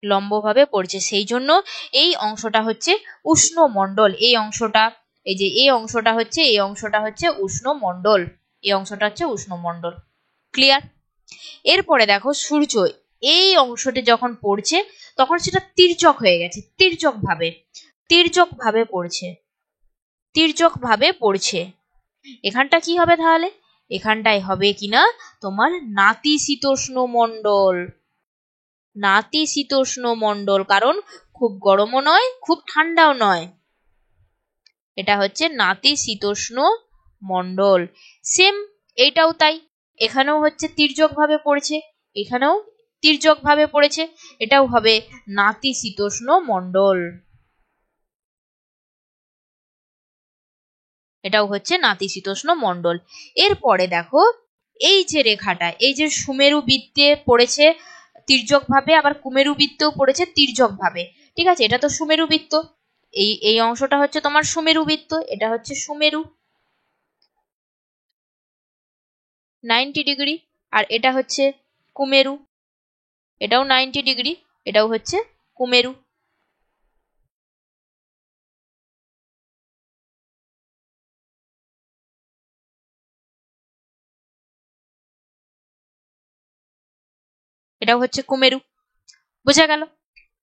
লম্বভাবে পড়ছে। সেই জন্য এই অংশটা হচ্ছে উষ্ণমণ্ডল, এই অংশটা, এই যে এই অংশটা হচ্ছে, এই অংশটা হচ্ছে উষ্ণমণ্ডল, এই অংশটা হচ্ছে উষ্ণমণ্ডল। ক্লিয়ার? এরপরে দেখো সূর্য এই অংশটি যখন পড়ছে তখন সেটা তির্যক হয়ে গেছে, তির্যক ভাবে, তির্যক ভাবে পড়ছে, তির্যক ভাবে পড়ছে। এখানটা কি হবে তাহলে, এখানটায় হবে কিনা তোমার নাতিশীতোষ্ণ মণ্ডল, নাতিশীতোষ্ণ মণ্ডল, কারণ খুব গরমও নয় খুব ঠান্ডাও নয়, এটা হচ্ছে নাতিশীতোষ্ণ মণ্ডল। সেম এইটাও তাই, এখানেও হচ্ছে তির্যক ভাবে পড়ছে, এখানেও তির্যক ভাবে পড়েছে, এটাও হবে নাতিশীতোষ্ণ মণ্ডল, এটাও হচ্ছে নাতিশীতোষ্ণ মণ্ডল। এরপরে দেখো এই যে রেখাটা, এই যে সুমেরু বৃত্তে পড়েছে তির্যক ভাবে, আবার কুমেরু বৃত্তেও পড়েছে তির্যক ভাবে, ঠিক আছে, এটা তো সুমেরু বৃত্ত, এই এই অংশটা হচ্ছে তোমার সুমেরু বৃত্ত, এটা হচ্ছে সুমেরু 90 ডিগ্রি, আর এটা হচ্ছে কুমেরু, এটাও 90 ডিগ্রি, এটাও হচ্ছে কুমেরু। এটাও হচ্ছে কুমেরু, বোঝা গেল?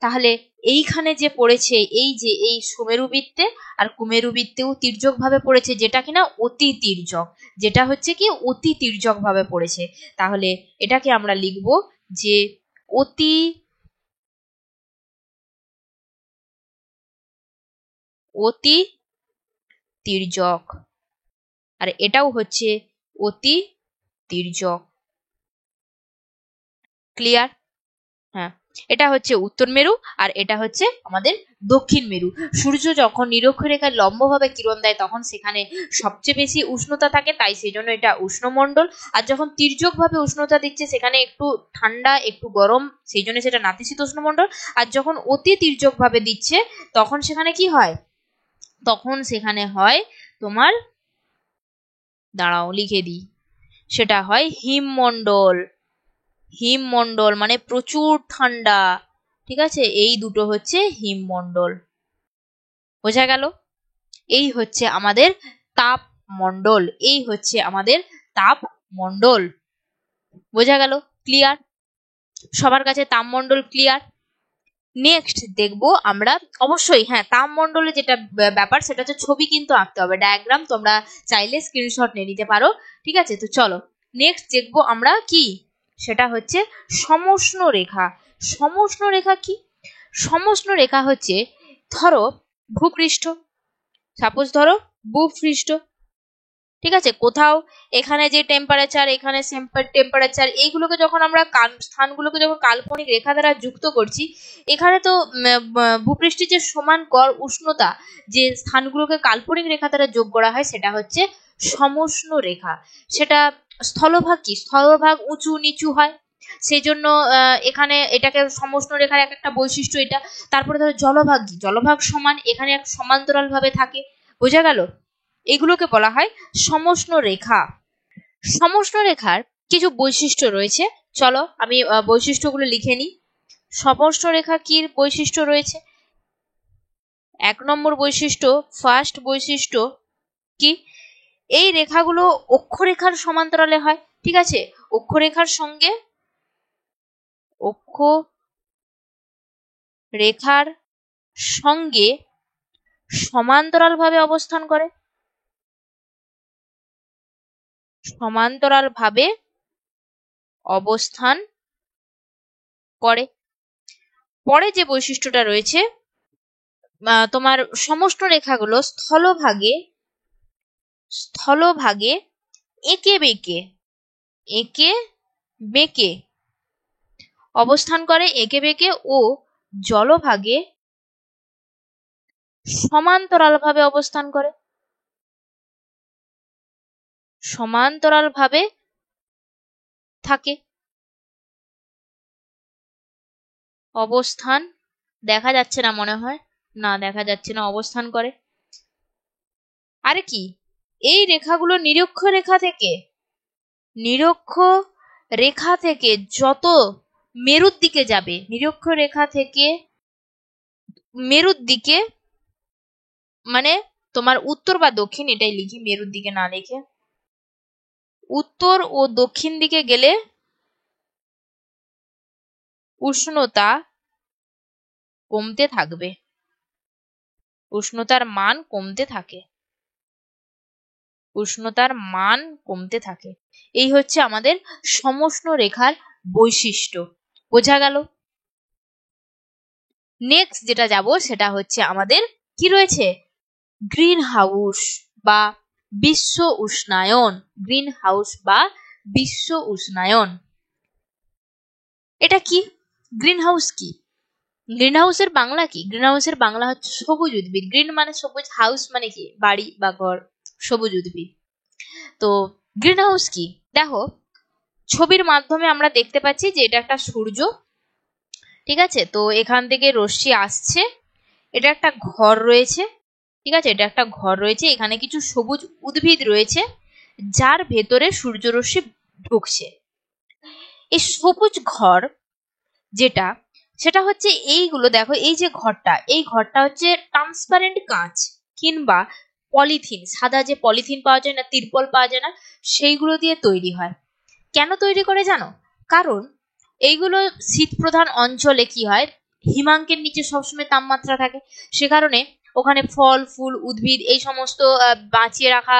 তাহলে এইখানে যে পড়েছে এই যে এই সুমেরু বৃত্তে আর কুমেরু বৃত্তেও তির্যক ভাবে পড়েছে, যেটা কিনা অতি তির্যক, যেটা হচ্ছে কি অতি তির্যক ভাবে পড়েছে, তাহলে এটাকে আমরা লিখব যে অতি, অতি তির্যক, আর এটাও হচ্ছে অতি তির্যক। ক্লিয়ার? হ্যাঁ, এটা হচ্ছে উত্তর মেরু আর এটা হচ্ছে আমাদের দক্ষিণ মেরু। সূর্য যখন নিরক্ষরেখায় লম্বভাবে কিরণ দেয় তখন সেখানে সবচেয়ে বেশি উষ্ণতা থাকে, তাই সেই জন্য এটা উষ্ণমণ্ডল, আর যখন তির্যক ভাবে উষ্ণতা দিচ্ছে সেখানে একটু ঠান্ডা একটু গরম, সেই জন্য সেটা নাতিশীতোষ্ণ মণ্ডল, আর যখন অতি তির্যক ভাবে দিচ্ছে তখন সেখানে কি হয়, তখন সেখানে হয় তোমার, দাঁড়াও লিখে দিই, সেটা হয় হিমমণ্ডল, হিমমণ্ডল মানে প্রচুর ঠান্ডা, ঠিক আছে, এই দুটো হচ্ছে হিমমণ্ডল। বোঝা গেল? এই হচ্ছে আমাদের তাপ মণ্ডল, এই হচ্ছে আমাদের তাপ মণ্ডল। বোঝা গেল? ক্লিয়ার? সবার কাছে তাপমণ্ডল ক্লিয়ার? নেক্সট দেখবো আমরা, অবশ্যই হ্যাঁ তাপমণ্ডলে যেটা ব্যাপার সেটা হচ্ছে ছবি কিন্তু আঁকতে হবে, ডায়াগ্রাম তোমরা চাইলে স্ক্রিনশট নিয়ে নিতে পারো, ঠিক আছে। তো চলো নেক্সট দেখবো আমরা কি, সেটা হচ্ছে সমষ্ণ রেখা। সমষ্ণ রেখা কি? সমষ্ণ রেখা হচ্ছে, ধরো ভূপৃষ্ঠ, সাপোজ ধরো ভূপৃষ্ঠ, ঠিক আছে, কোথাও এখানে যে টেম্পারেচার, এখানে টেম্পারেচার, এইগুলোকে যখন আমরা স্থানগুলোকে যখন কাল্পনিক রেখা দ্বারা যুক্ত করছি, এখানে তো ভূপৃষ্ঠের যে সমান গড় উষ্ণতা যে স্থানগুলোকে কাল্পনিক রেখা দ্বারা যোগ করা হয় সেটা হচ্ছে সমষ্ণ রেখা। সেটা স্থলভাগ কি, স্থলভাগ উঁচু নিচু হয়, সেই জন্য এখানে এটাকে সমষ্ণ রেখার এক একটা বৈশিষ্ট্য এটা। তারপরে ধরো জলভাগ কি, জলভাগ সমান, এখানে এক সমান্তরাল ভাবে থাকে। বোঝা গেল? এগুলোকে বলা হয় সমষ্ণ রেখা। সমষ্ণ রেখার কিছু বৈশিষ্ট্য রয়েছে, চলো আমি বৈশিষ্ট্যগুলো লিখে নিই। সমষ্ণ রেখা কি বৈশিষ্ট্য রয়েছে? 1 নম্বর বৈশিষ্ট্য, ফার্স্ট বৈশিষ্ট্য কি, এই রেখাগুলো অক্ষরেখার সমান্তরালে হয়। ঠিক আছে, অক্ষরেখার সঙ্গে সমান্তরালভাবে অবস্থান করে। পরে যে বৈশিষ্ট্যটা রয়েছে, তোমার সমষ্ণ রেখাগুলো স্থলভাগে এঁকে বেঁকে অবস্থান করে, এঁকে বেঁকে, ও জলভাগে সমান্তরালভাবে অবস্থান করে। সমান্তরালভাবে থাকে। অবস্থান দেখা যাচ্ছে না মনে হয়, না দেখা যাচ্ছে না, অবস্থান করে। আরে কি, এই রেখাগুলো নিরক্ষ রেখা থেকে যত মেরুর দিকে যাবে, নিরক্ষ রেখা থেকে মেরুর দিকে, মানে তোমার উত্তর বা দক্ষিণ, এটাই লিখি, মেরুর দিকে না লিখে, উত্তর ও দক্ষিণ দিকে গেলে উষ্ণতা কমতে থাকবে, উষ্ণতার মান কমতে থাকে। এই হচ্ছে আমাদের সমষ্ণ রেখার বৈশিষ্ট্য। বোঝা গেল? নেক্সট যেটা যাব সেটা হচ্ছে আমাদের কি রয়েছে, গ্রিন হাউস বা বিশ্ব উষ্ণায়ন। গ্রিন হাউস বা বিশ্ব উষ্ণায়ন, এটা কি? গ্রিন হাউস কি? গ্রিন হাউসের বাংলা কি? গ্রিন হাউসের বাংলা হচ্ছে সবুজ উদ্ভিদ। গ্রিন মানে সবুজ, হাউস মানে কি? বাড়ি বা ঘর, সবুজ উদ্ভিদ। তো গ্রিন হাউস কি? দেখো, ছবির মাধ্যমে আমরা দেখতে পাচ্ছি যে এটা একটা সূর্য। ঠিক আছে, তো এখান থেকে রশ্মি আসছে, এটা একটা ঘর রয়েছে। ঠিক আছে, এটা একটা ঘর রয়েছে, এখানে কিছু সবুজ উদ্ভিদ রয়েছে যার ভেতরে সূর্যরশ্মি ঢুকছে। এই সবুজ ঘর যেটা, সেটা হচ্ছে এইগুলো, দেখো এই যে ঘরটা, এই ঘরটা হচ্ছে ট্রান্সপারেন্ট কাঁচ কিংবা পলিথিন, সাদা যে পলিথিন পাওয়া যায় না, তিরপল পাওয়া যায় না, সেইগুলো দিয়ে তৈরি হয়। কেন তৈরি করে জানো? কারণ এইগুলো শীত প্রধান অঞ্চলে কি হয়, হিমাঙ্কের নিচে সবসময় তাপমাত্রা থাকে, সে কারণে ওখানে ফল ফুল উদ্ভিদ এই সমস্ত বাঁচিয়ে রাখা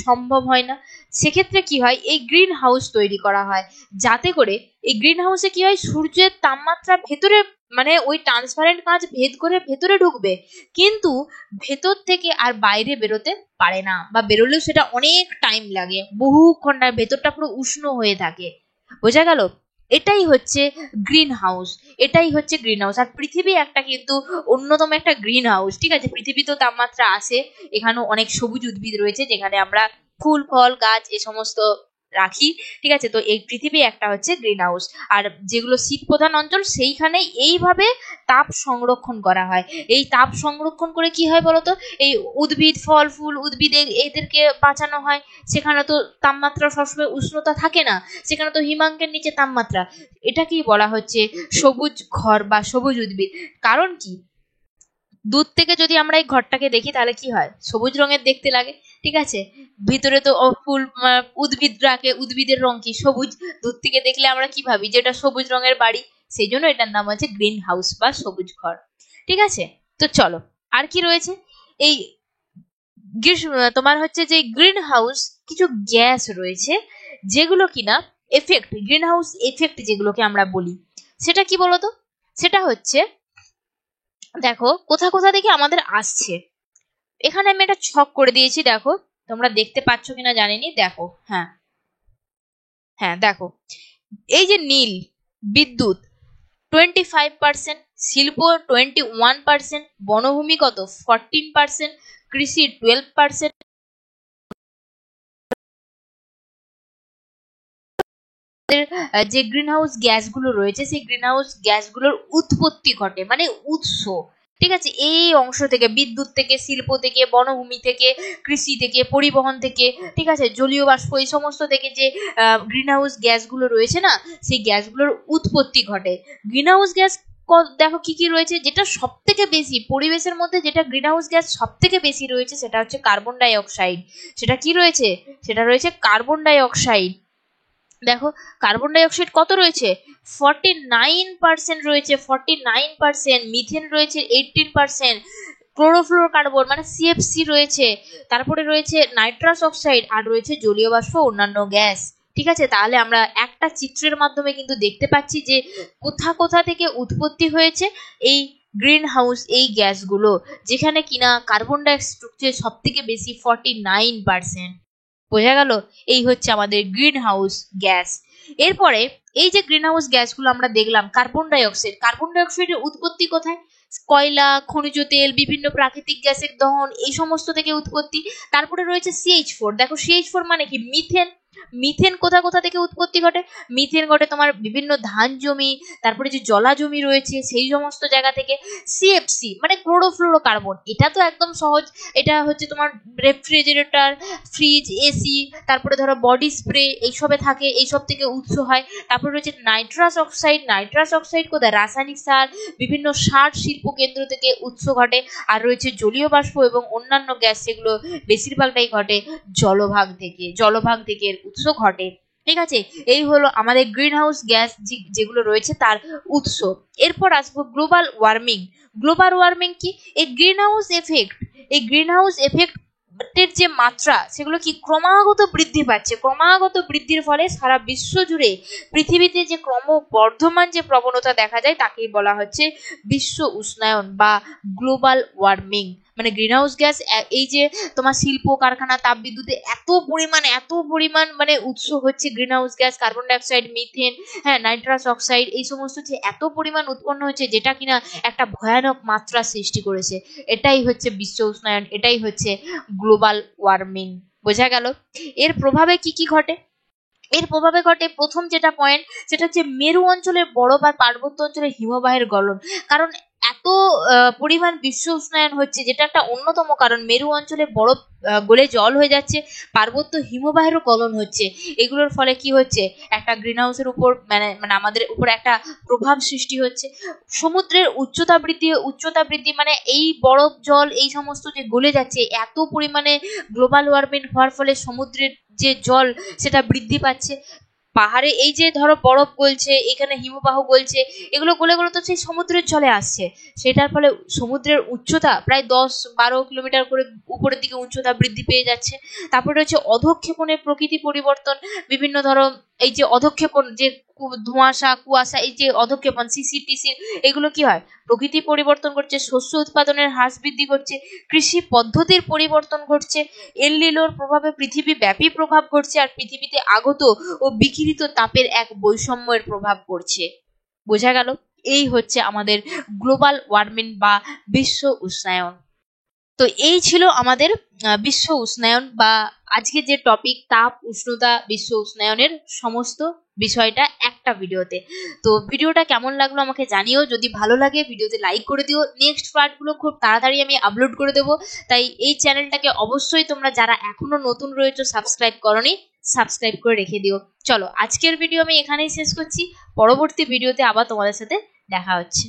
সম্ভব হয় না। সেক্ষেত্রে কি হয়, এই গ্রিন হাউস তৈরি করা হয়, যাতে করে এই গ্রিন হাউসে কি হয়, সূর্যের তাপমাত্রা ভেতরে, মানে ওই ট্রান্সপারেন্ট কাঁচ ভেদ করে ভেতরে ঢুকবে, কিন্তু ভেতর থেকে আর বাইরে বেরোতে পারে না, বা বেরোলেও সেটা অনেক টাইম লাগে, বহুক্ষণ, ভেতরটা পুরো উষ্ণ হয়ে থাকে। বোঝা গেল? এটাই হচ্ছে গ্রিন হাউস, আর পৃথিবী একটা কিন্তু অন্যতম একটা গ্রিন হাউস। ঠিক আছে, পৃথিবীতেও তাপমাত্রা আসে, এখানেও অনেক সবুজ উদ্ভিদ রয়েছে যেখানে আমরা ফুল ফল গাছ এ সমস্ত রাখি। ঠিক আছে, তো এই পৃথিবী একটা হচ্ছে গ্রিন হাউস। আর যেগুলো শীত প্রধান অঞ্চল, সেইখানে এইভাবে তাপ সংরক্ষণ করা হয়। এই তাপ সংরক্ষণ করে কি হয় বলতো, এই উদ্ভিদ ফল ফুল উদ্ভিদ এদেরকে বাঁচানো হয়। সেখানে তো তাপমাত্রা সবসময় উষ্ণতা থাকে না, সেখানে তো হিমাঙ্কের নিচে তাপমাত্রা। এটাকেই বলা হচ্ছে সবুজ ঘর বা সবুজ উদ্ভিদ। কারণ কি, দূর থেকে যদি আমরা এই ঘরটাকে দেখি তাহলে কি হয়, সবুজ রঙের দেখতে লাগে। ঠিক আছে, ভিতরে তো ফুল উদ্ভিদের রং কি, সবুজ। দূর থেকে দেখলে আমরা কি ভাবি, যে এটা সবুজ রঙের বাড়ি, সেই জন্য এটার নাম হচ্ছে গ্রিন হাউস বা সবুজ ঘর। ঠিক আছে, তো চলো আর কি রয়েছে। এই তোমার হচ্ছে যে গ্রিন হাউস কিছু গ্যাস রয়েছে যেগুলো কিনা এফেক্ট, গ্রিন হাউস এফেক্ট যেগুলোকে আমরা বলি, সেটা কি বলতো? সেটা হচ্ছে, দেখো কোথা কোথা থেকে আমাদের আসছে। এখানে আমি একটা ছক করে দিয়েছি, দেখো তোমরা দেখতে পাচ্ছ কিনা জানিনি, দেখো, হ্যাঁ হ্যাঁ দেখো, এই যে নীল, বিদ্যুৎ 25%, শিল্প 21%, বনভূমি কত 14%, কৃষি 12%। যে গ্রিন হাউস গ্যাসগুলো রয়েছে, সেই গ্রিন হাউস গ্যাসগুলোর উৎপত্তি ঘটে, মানে উৎস। ঠিক আছে, এই অংশ থেকে, বিদ্যুৎ থেকে, শিল্প থেকে, বনভূমি থেকে, কৃষি থেকে, পরিবহন থেকে, ঠিক আছে, জলীয় বাষ্প, এই সমস্ত থেকে যে গ্রিন হাউস গ্যাসগুলো রয়েছে না, সেই গ্যাসগুলোর উৎপত্তি ঘটে। গ্রিন হাউস গ্যাস দেখো কি কি রয়েছে, যেটা সব থেকে বেশি পরিবেশের মধ্যে যেটা গ্রিন হাউস গ্যাস সব থেকে বেশি রয়েছে সেটা হচ্ছে কার্বন ডাই অক্সাইড। সেটা কি রয়েছে, সেটা রয়েছে কার্বন ডাই অক্সাইড। দেখো কার্বন ডাই অক্সাইড কত রয়েছে, 49% রয়েছে, 49%। মিথেন রয়েছে 18%, ক্লোরোফ্লোরোকার্বন মানে সিএফসি রয়েছে, তারপরে রয়েছে নাইট্রাস অক্সাইড, আর রয়েছে জলীয় বাষ্প অন্যান্য গ্যাস। ঠিক আছে, তাহলে আমরা একটা চিত্রের মাধ্যমে কিন্তু দেখতে পাচ্ছি যে কোথা কোথা থেকে উৎপত্তি হয়েছে এই গ্রিন হাউস এই গ্যাসগুলো, যেখানে কিনা কার্বন ডাই অক্সাইড সব থেকে বেশি 49%। বোঝা গেল, এই হচ্ছে আমাদের গ্রিন হাউস গ্যাস। এরপরে এই যে গ্রিন হাউস গ্যাসগুলো আমরা দেখলাম, carbon die oxide, carbon die অক্সাইডের উৎপত্তি কোথায়, কয়লা, খনিজ তেল, বিভিন্ন প্রাকৃতিক গ্যাসের দহন, এই সমস্ত থেকে উৎপত্তি। তারপরে রয়েছে CH4, দেখো CH4 মানে কি, মিথেন। মিথেন কোথা কোথা থেকে উৎপত্তি ঘটে, মিথেন ঘটে তোমার বিভিন্ন ধান জমি, তারপরে যে জলা জমি রয়েছে সেই সমস্ত জায়গা থেকে। CFC মানে ক্লোরোফ্লোরোকার্বন, এটা তো একদম সহজ, এটা হচ্ছে তোমার রেফ্রিজারেটর, ফ্রিজ, এসি, তারপরে ধরো বডি স্প্রে এইসবে থাকে, এইসব থেকে উৎস হয়। তারপরে রয়েছে নাইট্রাস অক্সাইড, নাইট্রাস অক্সাইড কোথায়, রাসায়নিক সার, বিভিন্ন সার শিল্প কেন্দ্র থেকে উৎস ঘটে। আর রয়েছে জলীয় বাষ্প এবং অন্যান্য গ্যাস, সেগুলো বেশিরভাগটাই ঘটে জলভাগ থেকে, জলভাগ থেকে এর উৎস ঘটে। ঠিক আছে, এই হলো আমাদের গ্রিন হাউস গ্যাস যেগুলো রয়েছে তার উৎস। এরপর আসবো গ্লোবাল ওয়ার্মিং। গ্লোবাল ওয়ার্মিং কি, এই গ্রিন হাউস এফেক্ট, এই গ্রিন হাউস এফেক্ট এর যে মাত্রা সেগুলো কি ক্রমাগত বৃদ্ধি পাচ্ছে, ক্রমাগত বৃদ্ধির ফলে সারা বিশ্ব জুড়ে পৃথিবীতে যে ক্রমবর্ধমান যে প্রবণতা দেখা যায় তাকেই বলা হচ্ছে বিশ্ব উষ্ণায়ন বা গ্লোবাল ওয়ার্মিং। মানে গ্রিন হাউস গ্যাস, এই যে তোমার শিল্প কারখানা তাপবিদ্যুতে এত পরিমাণ মানে উৎস হচ্ছে green house gas, carbon die oxide, methane, হ্যাঁ, নাইট্রাস অক্সাইড, এই সমস্ত যে এত পরিমাণ উৎপন্ন হচ্ছে যেটা কিনা একটা ভয়ানক মাত্রা সৃষ্টি করেছে। এটাই হচ্ছে বিশ্ব উষ্ণায়ন, এটাই হচ্ছে গ্লোবাল ওয়ার্মিং। বোঝা গেল, এর প্রভাবে কি কি ঘটে, এর প্রভাবে ঘটে প্রথম যেটা পয়েন্ট সেটা হচ্ছে মেরু অঞ্চলের বরফ আর পার্বত্য অঞ্চলের হিমবাহের গলন। কারণ এত পরিমাণ বিশ্ব উষ্ণায়ন হচ্ছে যেটা একটা অন্যতম কারণ, মেরু অঞ্চলে বরফ গলে জল হয়ে যাচ্ছে, পার্বত্য হিমবাহেরও গলন হচ্ছে। এগুলোর ফলে কি হচ্ছে, একটা গ্রিন হাউসের উপর মানে আমাদের উপর একটা প্রভাব সৃষ্টি হচ্ছে। সমুদ্রের উচ্চতা বৃদ্ধি মানে এই বরফ জল এই সমস্ত যে গলে যাচ্ছে, এত পরিমাণে গ্লোবাল ওয়ার্মিং হওয়ার ফলে সমুদ্রের যে জল সেটা বৃদ্ধি পাচ্ছে। পাহাড়ে এই যে ধরো বরফ গলছে, এখানে হিমবাহ গলছে, এগুলো গলে গলে তো সেই সমুদ্রের জলে আসছে, সেটার ফলে সমুদ্রের উচ্চতা প্রায় 10-12 কিলোমিটার করে উপরের দিকে উচ্চতা বৃদ্ধি পেয়ে যাচ্ছে। তারপরে রয়েছে অধঃক্ষেপণের প্রকৃতি পরিবর্তন, বিভিন্ন ধরো এই যে অধঃক্ষেপণ, যে ধোঁয়াশা কুয়াশা, এই যে অধঃক্ষেপণ সিসিটিসি, এগুলো কি হয়, প্রকৃতি পরিবর্তন করছে, শস্য উৎপাদনের হ্রাস বৃদ্ধি করছে, কৃষি পদ্ধতির পরিবর্তন ঘটছে, এল নিনোর প্রভাবে পৃথিবী ব্যাপী প্রভাব ঘটছে, আর পৃথিবীতে আগত ও বিকিরিত তাপের এক বৈষম্যের প্রভাব পড়ছে। বোঝা গেল, এই হচ্ছে আমাদের গ্লোবাল ওয়ার্মিং বা বিশ্ব উষ্ণায়ন। তো এই ছিল আমাদের বিশ্ব উষ্ণায়ন বা আজকে যে টপিক, তাপ উষ্ণতা বিশ্ব উষ্ণায়নের সমস্ত বিষয়টা একটা ভিডিওতে। তো ভিডিওটা কেমন লাগলো আমাকে জানিও, যদি ভালো লাগে ভিডিওতে লাইক করে দিও। নেক্সট পার্টগুলো খুব তাড়াতাড়ি আমি আপলোড করে দেবো, তাই এই চ্যানেলটাকে অবশ্যই তোমরা যারা এখনো নতুন রয়েছে সাবস্ক্রাইব করনি, সাবস্ক্রাইব করে রেখে দিও। চলো আজকের ভিডিও আমি এখানেই শেষ করছি, পরবর্তী ভিডিওতে আবার তোমাদের সাথে দেখা হচ্ছে।